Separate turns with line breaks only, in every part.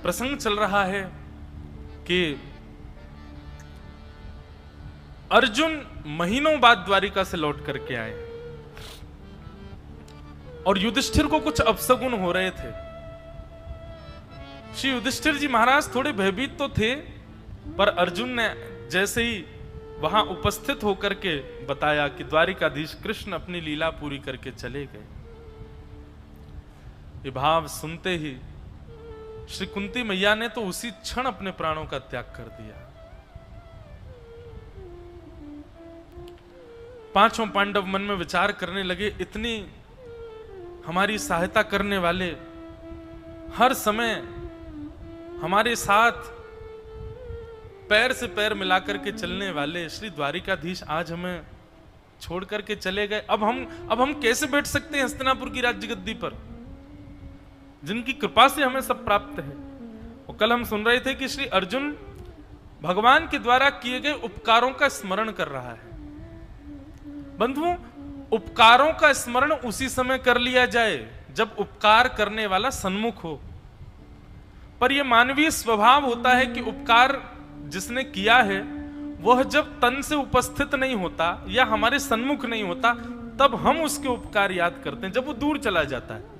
प्रसंग चल रहा है कि अर्जुन महीनों बाद द्वारिका से लौट करके आए और युधिष्ठिर को कुछ अपशगुन हो रहे थे। श्री युधिष्ठिर जी महाराज थोड़े भयभीत तो थे, पर अर्जुन ने जैसे ही वहां उपस्थित होकर के बताया कि द्वारिकाधीश कृष्ण अपनी लीला पूरी करके चले गए, ये भाव सुनते ही श्री कुंती मैया ने तो उसी क्षण अपने प्राणों का त्याग कर दिया। पांचों पांडव मन में विचार करने लगे, इतनी हमारी सहायता करने वाले, हर समय हमारे साथ पैर से पैर मिलाकर के चलने वाले श्री द्वारिकाधीश आज हमें छोड़ करके चले गए। अब हम कैसे बैठ सकते हैं हस्तिनापुर की राज्य गद्दी पर, जिनकी कृपा से हमें सब प्राप्त है। और कल हम सुन रहे थे कि श्री अर्जुन भगवान के द्वारा किए गए उपकारों का स्मरण कर रहा है। बंधुओं, उपकारों का स्मरण उसी समय कर लिया जाए जब उपकार करने वाला सन्मुख हो, पर यह मानवीय स्वभाव होता है कि उपकार जिसने किया है वह जब तन से उपस्थित नहीं होता या हमारे सन्मुख नहीं होता, तब हम उसके उपकार याद करते हैं। जब वो दूर चला जाता है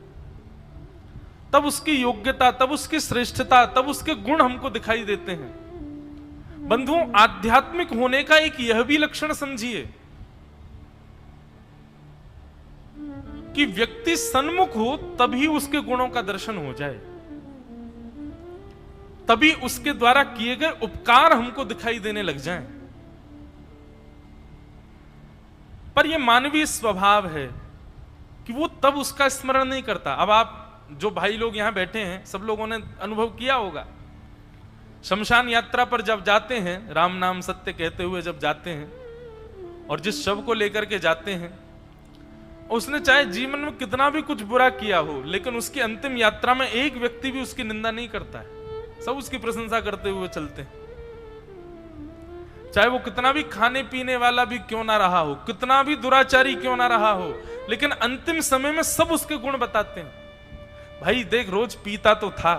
तब उसकी योग्यता, तब उसकी श्रेष्ठता, तब उसके गुण हमको दिखाई देते हैं। बंधुओं, आध्यात्मिक होने का एक यह भी लक्षण समझिए कि व्यक्ति सन्मुख हो तभी उसके गुणों का दर्शन हो जाए, तभी उसके द्वारा किए गए उपकार हमको दिखाई देने लग जाएं। पर यह मानवीय स्वभाव है कि वो तब उसका स्मरण नहीं करता। अब आप जो भाई लोग यहां बैठे हैं, सब लोगों ने अनुभव किया होगा, शमशान यात्रा पर जब जाते हैं, राम नाम सत्य कहते हुए जब जाते हैं और जिस शव को लेकर के जाते हैं, उसने चाहे जीवन में कितना भी कुछ बुरा किया हो, लेकिन उसकी अंतिम यात्रा में एक व्यक्ति भी उसकी निंदा नहीं करता है, सब उसकी प्रशंसा करते हुए चलते हैं। चाहे वो कितना भी खाने पीने वाला भी क्यों ना रहा हो, कितना भी दुराचारी क्यों ना रहा हो, लेकिन अंतिम समय में सब उसके गुण बताते हैं। भाई देख, रोज पीता तो था,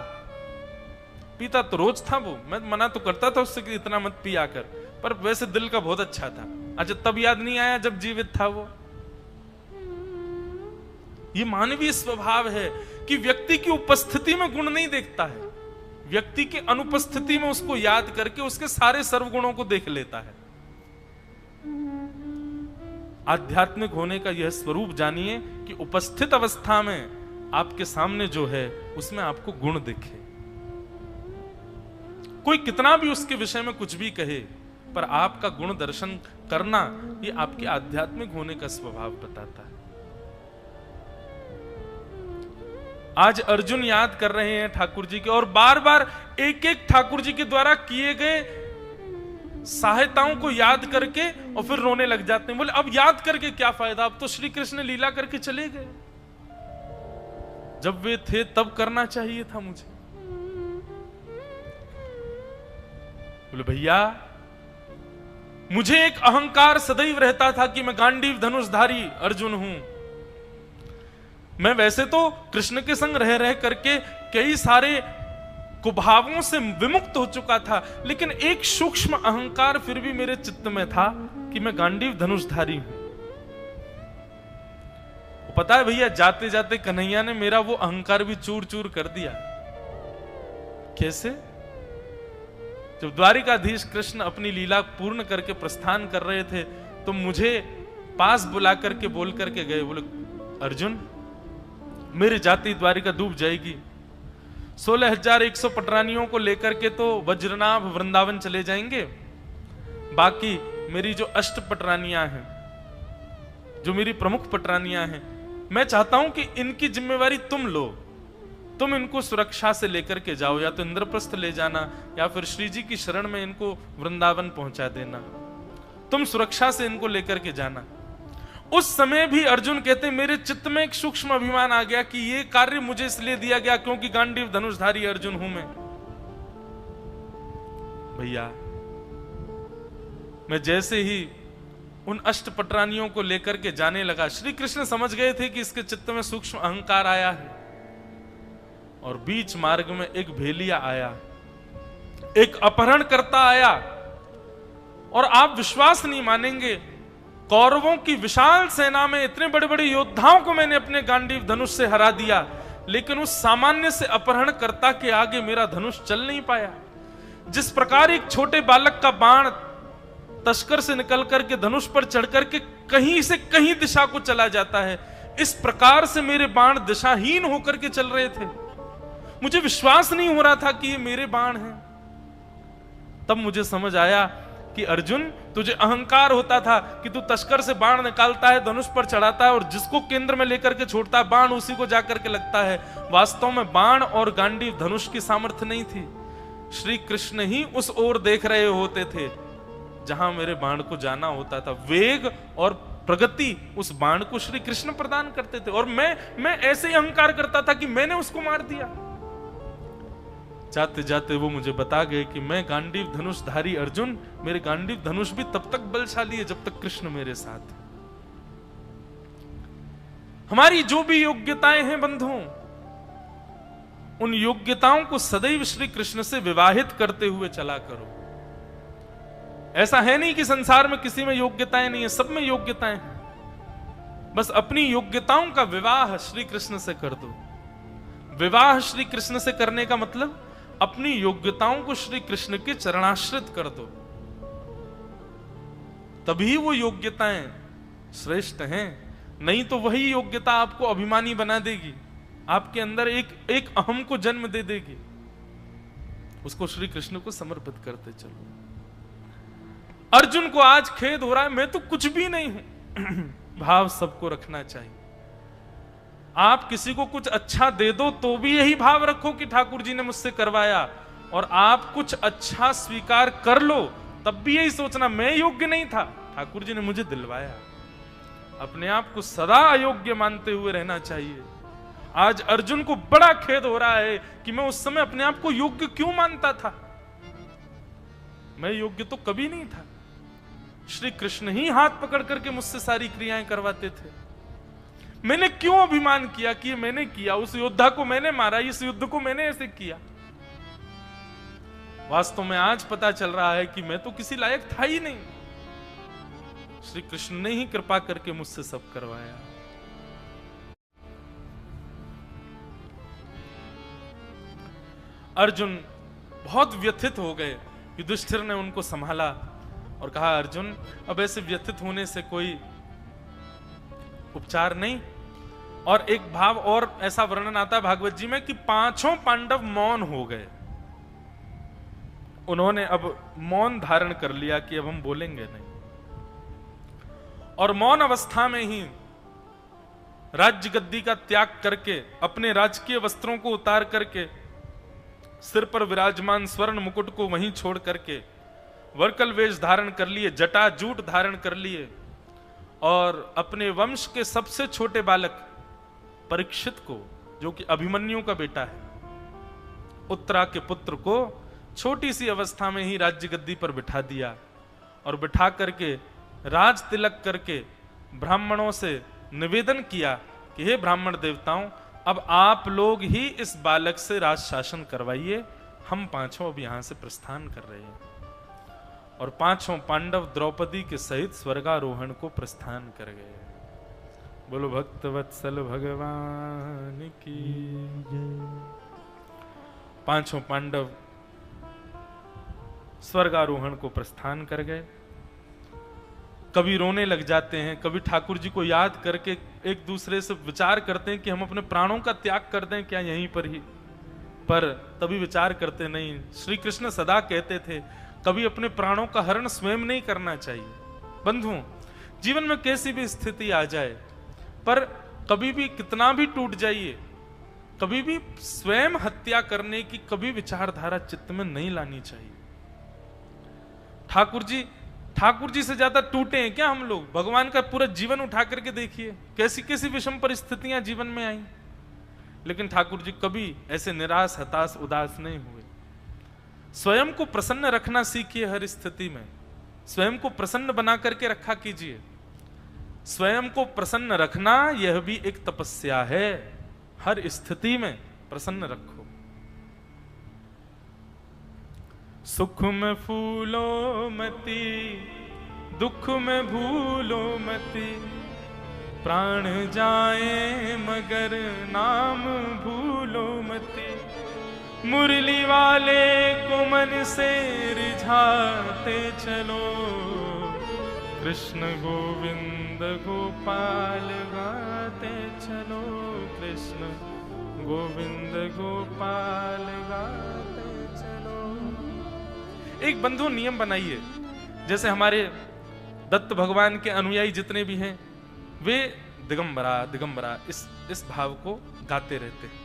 पीता तो रोज था वो, मैं मना तो करता था उससे कि इतना मत पिया कर, पर वैसे दिल का बहुत अच्छा था। अच्छा, तब याद नहीं आया जब जीवित था वो? ये मानवीय स्वभाव है कि व्यक्ति की उपस्थिति में गुण नहीं देखता है, व्यक्ति की अनुपस्थिति में उसको याद करके उसके सारे सर्वगुणों को देख लेता है। आध्यात्मिक होने का यह स्वरूप जानिए कि उपस्थित अवस्था में आपके सामने जो है उसमें आपको गुण दिखे। कोई कितना भी उसके विषय में कुछ भी कहे, पर आपका गुण दर्शन करना यह आपके आध्यात्मिक होने का स्वभाव बताता है। आज अर्जुन याद कर रहे हैं ठाकुर जी के, और बार बार एक एक ठाकुर जी के द्वारा किए गए सहायताओं को याद करके और फिर रोने लग जाते हैं। बोले अब याद करके क्या फायदा, अब तो श्री कृष्ण लीला करके चले गए, जब वे थे तब करना चाहिए था मुझे। बोले भैया, मुझे एक अहंकार सदैव रहता था कि मैं गांडीव धनुषधारी अर्जुन हूं। मैं वैसे तो कृष्ण के संग रह रह करके कई सारे कुभावों से विमुक्त हो चुका था, लेकिन एक सूक्ष्म अहंकार फिर भी मेरे चित्त में था कि मैं गांडीव धनुषधारी हूं। पता है भैया, जाते जाते कन्हैया ने मेरा वो अहंकार भी चूर चूर कर दिया। कैसे? जब द्वारिकाधीश कृष्ण अपनी लीला पूर्ण करके प्रस्थान कर रहे थे तो मुझे पास बुला करके बोल करके गए, बोले अर्जुन, मेरी जाति द्वारिका डूब जाएगी, 16,100 पटरानियों को लेकर के तो वज्रनाभ वृंदावन चले जाएंगे, बाकी मेरी जो अष्ट पटरानियां हैं, जो मेरी प्रमुख पटरानियां हैं, मैं चाहता हूं कि इनकी जिम्मेवारी तुम लो, तुम इनको सुरक्षा से लेकर के जाओ, या तो इंद्रप्रस्थ ले जाना या फिर श्री जी की शरण में इनको वृंदावन पहुंचा देना, तुम सुरक्षा से इनको लेकर के जाना। उस समय भी अर्जुन कहते मेरे चित्त में एक सूक्ष्म अभिमान आ गया कि ये कार्य मुझे इसलिए दिया गया क्योंकि गांडीव धनुषधारी अर्जुन हूं मैं। भैया, मैं जैसे ही उन अष्ट पटरानियों को लेकर के जाने लगा, श्री कृष्ण समझ गए थे कि इसके चित्त में सूक्ष्म अहंकार आया है, और बीच मार्ग में एक भेलिया आया, एक अपहरणकर्ता आया, और आप विश्वास नहीं मानेंगे, कौरवों की विशाल सेना में इतने बड़े बड़े योद्धाओं को मैंने अपने गांडीव धनुष से हरा दिया, लेकिन उस सामान्य से अपहरणकर्ता के आगे मेरा धनुष चल नहीं पाया। जिस प्रकार एक छोटे बालक का बाण तस्कर से निकल करके धनुष पर चढ़ करके कहीं से कहीं दिशा को चला जाता है, इस प्रकार से मेरे बाण दिशाहीन होकर के चल रहे थे। मुझे विश्वास नहीं हो रहा था कि ये मेरे बाण हैं। तब मुझे समझ आया कि अर्जुन, तुझे अहंकार होता था कि तू तस्कर से बाण निकालता है, धनुष पर चढ़ाता है और जिसको केंद्र में लेकर के छोड़ता है बाण उसी को जाकर के लगता है। वास्तव में बाण और गांडीव धनुष की सामर्थ्य नहीं थी, श्री कृष्ण ही उस ओर देख रहे होते थे जहां मेरे बाण को जाना होता था। वेग और प्रगति उस बाण को श्री कृष्ण प्रदान करते थे, और मैं ऐसे ही अहंकार करता था कि मैंने उसको मार दिया। जाते जाते वो मुझे बता गए कि मैं गांडीव धनुषधारी अर्जुन, मेरे गांडीव धनुष भी तब तक बलशाली है जब तक कृष्ण मेरे साथ है। हमारी जो भी योग्यताएं हैं बंधुओं, उन योग्यताओं को सदैव श्री कृष्ण से विवाहित करते हुए चला करो। ऐसा है नहीं कि संसार में किसी में योग्यताएं नहीं है, सब में योग्यताएं हैं। बस अपनी योग्यताओं का विवाह श्री कृष्ण से कर दो। विवाह श्री कृष्ण से करने का मतलब अपनी योग्यताओं को श्री कृष्ण के चरणाश्रित कर दो, तभी वो योग्यताएं श्रेष्ठ हैं। नहीं तो वही योग्यता आपको अभिमानी बना देगी, आपके अंदर एक अहम को जन्म दे देगी। उसको श्री कृष्ण को समर्पित करते चलो। अर्जुन को आज खेद हो रहा है, मैं तो कुछ भी नहीं हूं। भाव सबको रखना चाहिए। आप किसी को कुछ अच्छा दे दो तो भी यही भाव रखो कि ठाकुर जी ने मुझसे करवाया, और आप कुछ अच्छा स्वीकार कर लो तब भी यही सोचना मैं योग्य नहीं था, ठाकुर जी ने मुझे दिलवाया। अपने आप को सदा अयोग्य मानते हुए रहना चाहिए। आज अर्जुन को बड़ा खेद हो रहा है कि मैं उस समय अपने आप को योग्य क्यों मानता था। मैं योग्य तो कभी नहीं था। श्री कृष्ण ही हाथ पकड़ करके मुझसे सारी क्रियाएं करवाते थे। मैंने क्यों अभिमान किया कि ये मैंने किया, उस योद्धा को मैंने मारा, इस युद्ध को मैंने ऐसे किया। वास्तव में आज पता चल रहा है कि मैं तो किसी लायक था ही नहीं। श्री कृष्ण ने ही कृपा करके मुझसे सब करवाया। अर्जुन बहुत व्यथित हो गए। युधिष्ठिर ने उनको संभाला और कहा, अर्जुन अब ऐसे व्यथित होने से कोई उपचार नहीं। और एक भाव और ऐसा वर्णन आता है भागवत जी में कि पांचों पांडव मौन हो गए। उन्होंने अब मौन धारण कर लिया कि अब हम बोलेंगे नहीं, और मौन अवस्था में ही राज्य गद्दी का त्याग करके अपने राजकीय वस्त्रों को उतार करके सिर पर विराजमान स्वर्ण मुकुट को वहीं छोड़ करके वर्कल वेश धारण कर लिए, जटा जूट धारण कर लिए, और अपने वंश के सबसे छोटे बालक परीक्षित को, जो कि अभिमन्यु का बेटा है, उत्तरा के पुत्र को छोटी सी अवस्था में ही राज्य गद्दी पर बिठा दिया, और बिठा करके राज तिलक करके ब्राह्मणों से निवेदन किया कि हे ब्राह्मण देवताओं, अब आप लोग ही इस बालक से राज शासन करवाइए, हम पांचों अब यहां से प्रस्थान कर रहे हैं। और पांचों पांडव द्रौपदी के सहित स्वर्गारोहण को प्रस्थान कर गए। बोलो भक्तवत्सल भगवान की जय। पांचों पांडव स्वर्गारोहण को प्रस्थान कर गए। कभी रोने लग जाते हैं, कभी ठाकुर जी को याद करके एक दूसरे से विचार करते हैं कि हम अपने प्राणों का त्याग कर दें क्या यहीं पर ही, पर तभी विचार करते नहीं। श्री कृष्ण सदा कहते थे कभी अपने प्राणों का हरण स्वयं नहीं करना चाहिए। बंधुओं, जीवन में कैसी भी स्थिति आ जाए, पर कभी भी कितना भी टूट जाइए, कभी भी स्वयं हत्या करने की कभी विचारधारा चित्त में नहीं लानी चाहिए। ठाकुर जी से ज्यादा टूटे हैं क्या हम लोग? भगवान का पूरा जीवन उठा करके देखिए, कैसी कैसी विषम परिस्थितियां जीवन में आई, लेकिन ठाकुर जी कभी ऐसे निराश, हताश, उदास नहीं हुए। स्वयं को प्रसन्न रखना सीखिए हर स्थिति में। स्वयं को प्रसन्न बना करके रखा कीजिए। स्वयं को प्रसन्न रखना यह भी एक तपस्या है। हर स्थिति में प्रसन्न रखो। सुख में फूलो मती, दुख में भूलो मती, प्राण जाए मगर नाम भूलो मती। मुरली वाले को मन से रिझाते चलो, कृष्ण गोविंद गोपाल गाते चलो, कृष्ण गोविंद गोपाल गाते चलो। एक बंधु नियम बनाइए, जैसे हमारे दत्त भगवान के अनुयायी जितने भी हैं वे दिगंबरा दिगंबरा इस भाव को गाते रहते हैं,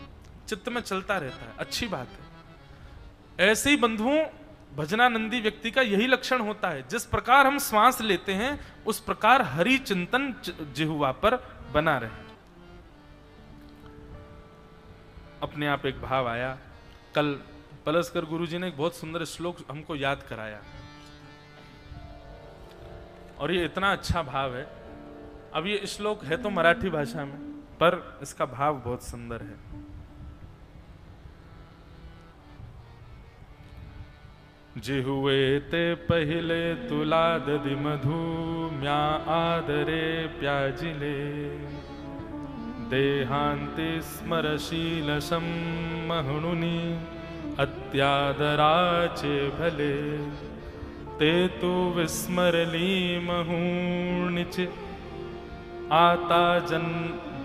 चित्त में चलता रहता है, अच्छी बात है। ऐसे ही बंधुओं भजनानंदी व्यक्ति का यही लक्षण होता है, जिस प्रकार हम श्वास लेते हैं उस प्रकार हरि चिंतन जिह्वा पर बना रहे। अपने आप एक भाव आया, कल पलस्कर गुरुजी ने एक बहुत सुंदर श्लोक हमको याद कराया और ये इतना अच्छा भाव है। अब ये श्लोक है तो मराठी भाषा में, पर इसका भाव बहुत सुंदर है। जिहुए ते पहिले तुला ददि मधु, म्या आदरे प्याजिले, देहांते स्मरशीलशं महुनुनी, अत्यादराचे भले, ते तु विस्मरली महूर्णिच, आता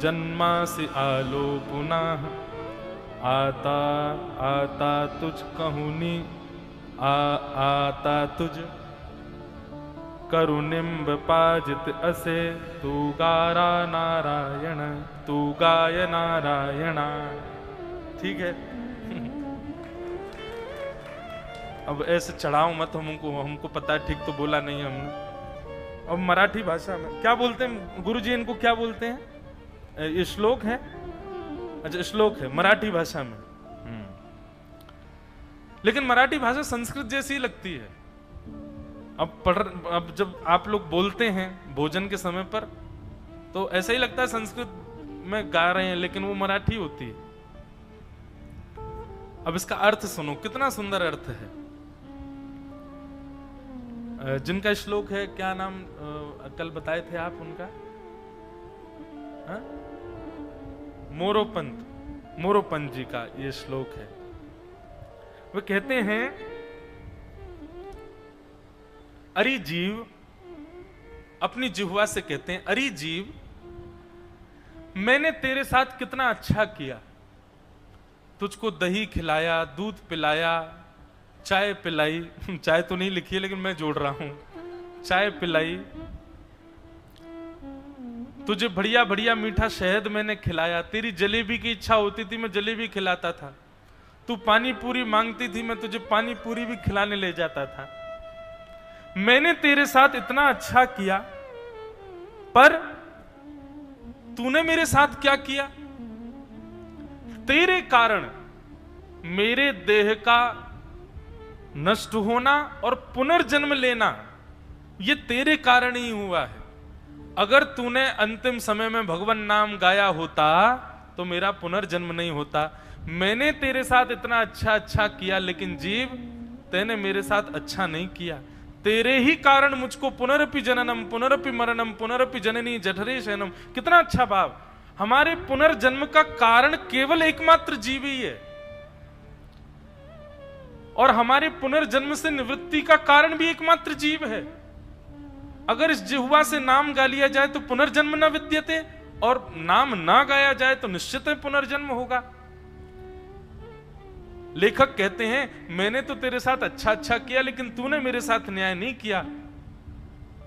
जन्मासि आलो पुनः, आता तुझ कहूनी, आता तुझ करुनिम्ब पाजित असे, तू गारा नारायण, तू गाय नारायणा। ठीक है। अब ऐसे चढ़ाओ मत, हमको पता है ठीक तो बोला नहीं हमने। अब मराठी भाषा में क्या बोलते हैं गुरुजी, इनको क्या बोलते हैं? ये श्लोक है, अच्छा श्लोक है मराठी भाषा में। लेकिन मराठी भाषा संस्कृत जैसी लगती है। अब जब आप लोग बोलते हैं भोजन के समय पर तो ऐसा ही लगता है संस्कृत में गा रहे हैं, लेकिन वो मराठी होती है। अब इसका अर्थ सुनो, कितना सुंदर अर्थ है। जिनका श्लोक है, क्या नाम कल बताए थे आप उनका? मोरोपंत जी का ये श्लोक है। वे कहते हैं, अरे जीव, अपनी जिह्वा से कहते हैं, अरे जीव मैंने तेरे साथ कितना अच्छा किया, तुझको दही खिलाया, दूध पिलाया, चाय पिलाई, चाय तो नहीं लिखी है लेकिन मैं जोड़ रहा हूं, चाय पिलाई, तुझे बढ़िया बढ़िया मीठा शहद मैंने खिलाया, तेरी जलेबी की इच्छा होती थी मैं जलेबी खिलाता था, तू पानी पूरी मांगती थी मैं तुझे पानी पूरी भी खिलाने ले जाता था। मैंने तेरे साथ इतना अच्छा किया, पर तूने मेरे साथ क्या किया? तेरे कारण मेरे देह का नष्ट होना और पुनर्जन्म लेना ये तेरे कारण ही हुआ है। अगर तूने अंतिम समय में भगवान नाम गाया होता तो मेरा पुनर्जन्म नहीं होता। मैंने तेरे साथ इतना अच्छा किया, लेकिन जीव तूने मेरे साथ अच्छा नहीं किया। तेरे ही कारण मुझको पुनरपि जननम पुनरपि मरणम पुनरपि जननी जठरे शयनम। कितना अच्छा भाव। हमारे पुनर्जन्म का कारण केवल एकमात्र जीव ही है, और हमारे पुनर्जन्म से निवृत्ति का कारण भी एकमात्र जीव है। अगर इस जिह्वा से नाम गा लिया जाए तो पुनर्जन्म न विद्यते, और नाम ना गाया जाए तो निश्चित है पुनर्जन्म होगा। लेखक कहते हैं, मैंने तो तेरे साथ अच्छा किया, लेकिन तूने मेरे साथ न्याय नहीं किया।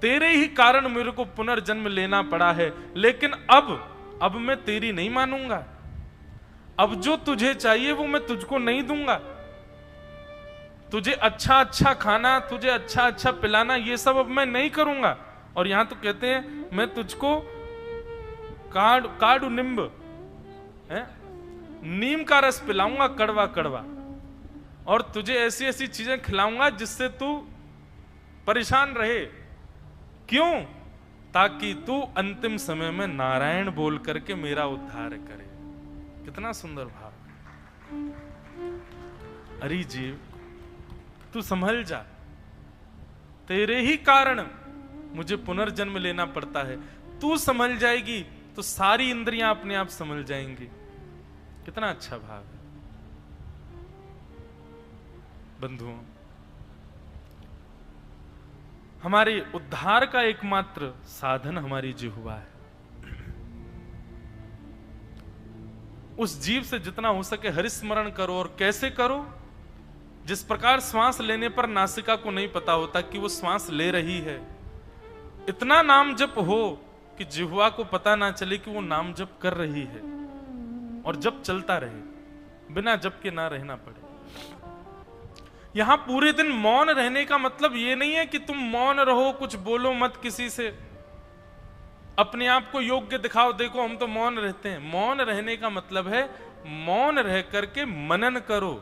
तेरे ही कारण मेरे को पुनर्जन्म लेना पड़ा है, लेकिन अब मैं तेरी नहीं मानूंगा। अब जो तुझे चाहिए वो मैं तुझको नहीं दूंगा। तुझे अच्छा खाना, तुझे अच्छा पिलाना, ये सब अब मैं नहीं करूंगा। और यहां तो कहते हैं, मैं तुझको काड़ू निम्ब है, नीम का रस पिलाऊंगा कड़वा कड़वा, और तुझे ऐसी ऐसी चीजें खिलाऊंगा जिससे तू परेशान रहे। क्यों? ताकि तू अंतिम समय में नारायण बोल करके मेरा उद्धार करे। कितना सुंदर भाव। अरे जीव, तू संभल जा, तेरे ही कारण मुझे पुनर्जन्म लेना पड़ता है। तू संभल जाएगी तो सारी इंद्रियां अपने आप संभल जाएंगी। कितना अच्छा भाव है बंधुओं। हमारे उद्धार का एकमात्र साधन हमारी जिह्वा है। उस जीव से जितना हो सके हरिस्मरण करो। और कैसे करो? जिस प्रकार श्वास लेने पर नासिका को नहीं पता होता कि वो श्वास ले रही है, इतना नाम जप हो कि जिह्वा को पता ना चले कि वो नाम जप कर रही है, और जप चलता रहे, बिना जप के ना रहना पड़े। यहां पूरे दिन मौन रहने का मतलब ये नहीं है कि तुम मौन रहो, कुछ बोलो मत किसी से, अपने आप को योग्य दिखाओ, देखो हम तो मौन रहते हैं। मौन रहने का मतलब है मौन रह करके मनन करो।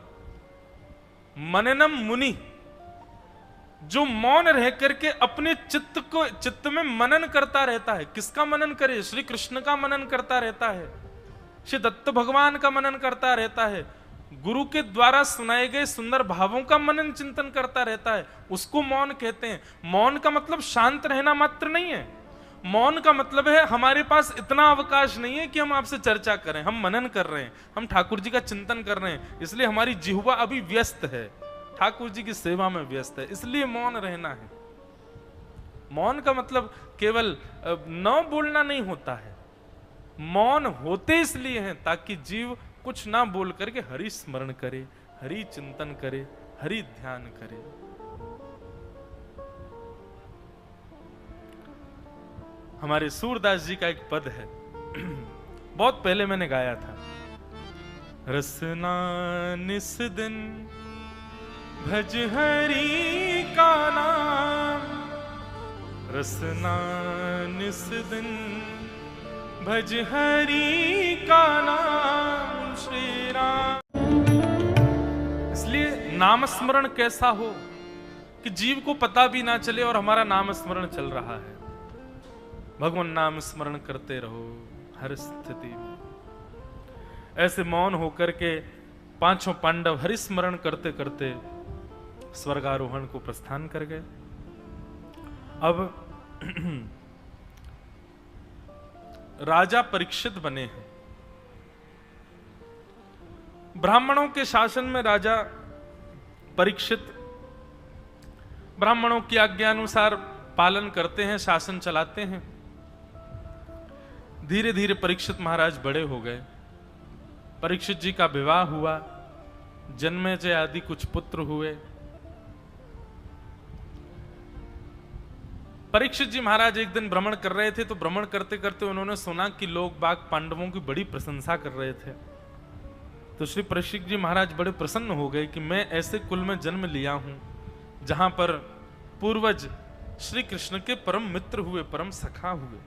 मननम मुनि, जो मौन रह करके अपने चित्त में मनन करता रहता है। किसका मनन करे? श्री कृष्ण का मनन करता रहता है, श्री दत्त भगवान का मनन करता रहता है, गुरु के द्वारा सुनाए गए सुंदर भावों का मनन चिंतन करता रहता है, उसको मौन कहते हैं। मौन का मतलब शांत रहना मात्र नहीं है। मौन का मतलब है हमारे पास इतना अवकाश नहीं है कि हम आपसे चर्चा करें, हम मनन कर रहे हैं, हम ठाकुर जी का चिंतन कर रहे हैं, इसलिए हमारी जिह्वा अभी व्यस्त है, ठाकुर जी की सेवा में व्यस्त है, इसलिए मौन रहना है। मौन का मतलब केवल न बोलना नहीं होता है। मौन होते इसलिए हैं ताकि जीव कुछ ना बोल करके हरि स्मरण करे, हरि चिंतन करे, हरि ध्यान करे। हमारे सूरदास जी का एक पद है, बहुत पहले मैंने गाया था। रसना निस दिन भज हरि का नाम, रसना निस दिन भज हरि का नाम श्री राम। इसलिए नाम स्मरण कैसा हो कि जीव को पता भी ना चले और हमारा नाम स्मरण चल रहा है। भगवान नाम स्मरण करते रहो हर स्थिति में। ऐसे मौन होकर के पांचों पांडव हरि स्मरण करते करते स्वर्गारोहण को प्रस्थान कर गए। अब राजा परीक्षित बने हैं। ब्राह्मणों के शासन में राजा परीक्षित ब्राह्मणों की आज्ञानुसार पालन करते हैं, शासन चलाते हैं। धीरे धीरे परीक्षित महाराज बड़े हो गए। परीक्षित जी का विवाह हुआ, जन्मेजय आदि कुछ पुत्र हुए। परीक्षित जी महाराज एक दिन भ्रमण कर रहे थे, तो भ्रमण करते करते उन्होंने सुना कि लोग बाग पांडवों की बड़ी प्रशंसा कर रहे थे। तो श्री परीक्षित जी महाराज बड़े प्रसन्न हो गए कि मैं ऐसे कुल में जन्म लिया हूं जहां पर पूर्वज श्री कृष्ण के परम मित्र हुए, परम सखा हुए।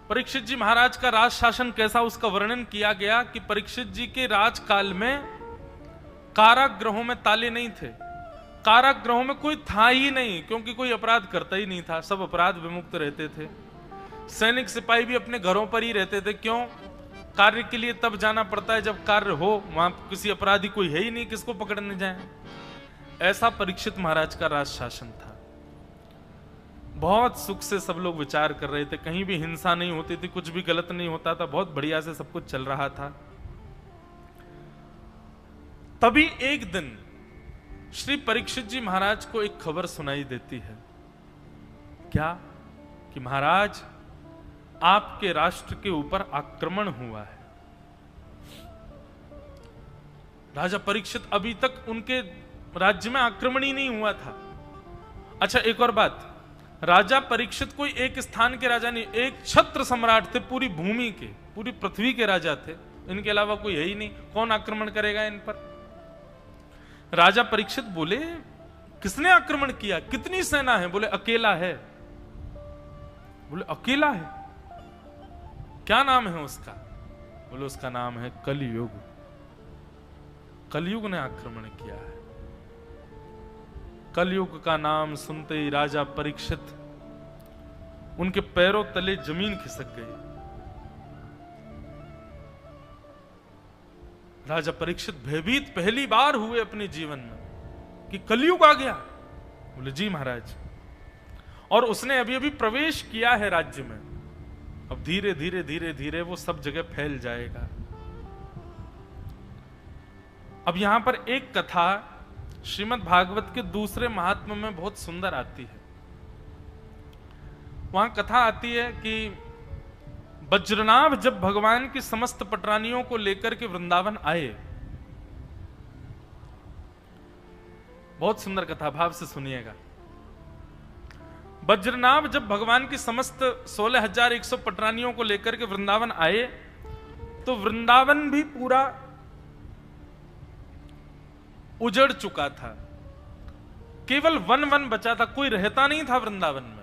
परीक्षित जी महाराज का राज शासन कैसा, उसका वर्णन किया गया कि परीक्षित जी के राजकाल में कारागृहों में ताले नहीं थे, कारागृहों में कोई था ही नहीं, क्योंकि कोई अपराध करता ही नहीं था, सब अपराध विमुक्त रहते थे। सैनिक सिपाही भी अपने घरों पर ही रहते थे। क्यों? कार्य के लिए तब जाना पड़ता है जब कार्य हो, वहां किसी अपराधी कोई है ही नहीं, किसको पकड़ने जाए। ऐसा परीक्षित महाराज का राज शासन था। बहुत सुख से सब लोग विचार कर रहे थे, कहीं भी हिंसा नहीं होती थी, कुछ भी गलत नहीं होता था, बहुत बढ़िया से सब कुछ चल रहा था। तभी एक दिन श्री परीक्षित जी महाराज को एक खबर सुनाई देती है। क्या? कि महाराज आपके राष्ट्र के ऊपर आक्रमण हुआ है। राजा परीक्षित अभी तक उनके राज्य में आक्रमण ही नहीं हुआ था। अच्छा, एक और बात, राजा परीक्षित कोई एक स्थान के राजा नहीं, एक छत्र सम्राट थे, पूरी भूमि के, पूरी पृथ्वी के राजा थे। इनके अलावा कोई है ही नहीं, कौन आक्रमण करेगा इन पर? राजा परीक्षित बोले, किसने आक्रमण किया? कितनी सेना है? बोले अकेला है। बोले अकेला है? क्या नाम है उसका? बोले उसका नाम है कलयुग। कलयुग ने आक्रमण किया है। कलयुग का नाम सुनते ही राजा परीक्षित, उनके पैरों तले जमीन खिसक गई। राजा परीक्षित भयभीत पहली बार हुए अपने जीवन में कि कलयुग आ गया। बोले जी महाराज, और उसने अभी अभी प्रवेश किया है राज्य में, अब धीरे धीरे धीरे धीरे वो सब जगह फैल जाएगा। अब यहां पर एक कथा श्रीमद् भागवत के दूसरे महात्म्य में बहुत सुंदर आती है। वहां कथा आती है कि वज्रनाभ जब भगवान की समस्त पटरानियों को लेकर के वृंदावन आए, बहुत सुंदर कथा, भाव से सुनिएगा। वज्रनाभ जब भगवान की समस्त 16,100 पटरानियों को लेकर के वृंदावन आए तो वृंदावन भी पूरा उजड़ चुका था, केवल वन वन बचा था, कोई रहता नहीं था वृंदावन में।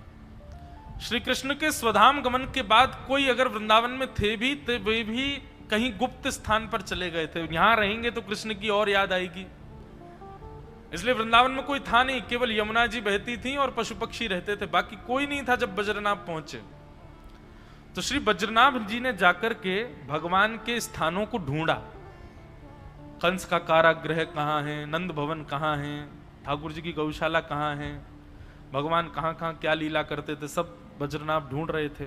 श्री कृष्ण के स्वधाम गमन के बाद कोई अगर वृंदावन में थे भी तो वे भी कहीं गुप्त स्थान पर चले गए थे, यहां रहेंगे तो कृष्ण की और याद आएगी, इसलिए वृंदावन में कोई था नहीं, केवल यमुना जी बहती थी और पशु पक्षी रहते थे, बाकी कोई नहीं था। जब वज्रनाभ पहुंचे तो श्री वज्रनाभ जी ने जाकर के भगवान के स्थानों को ढूंढा, कंस का कारागृह कहां है, नंद भवन कहां है, ठाकुर जी की गौशाला कहां है, भगवान कहां कहां क्या लीला करते थे, सब वज्रनाभ ढूंढ रहे थे।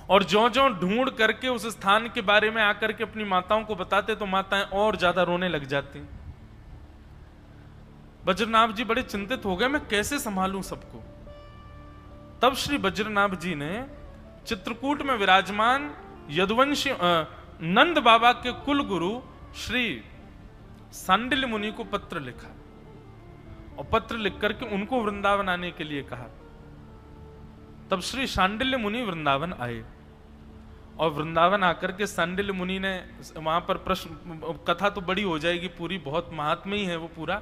और ज्यों ज्यों ढूंढ करके उस स्थान के बारे में आकर के अपनी माताओं को बताते तो माताएं और ज्यादा रोने लग जाती। वज्रनाभ जी बड़े चिंतित हो गए, मैं कैसे संभालूं सबको। तब श्री वज्रनाभ जी ने चित्रकूट में विराजमान यदुवंशी नंद बाबा के कुल गुरु श्री सांडिल्य मुनि को पत्र लिखा और पत्र लिख करके उनको वृंदावन आने के लिए कहा। तब श्री सांडिल्य मुनि वृंदावन आए और वृंदावन आकर के सांडिल्य मुनि ने वहां पर प्रश्न, कथा तो बड़ी हो जाएगी पूरी, बहुत महात्म्य ही है वो पूरा।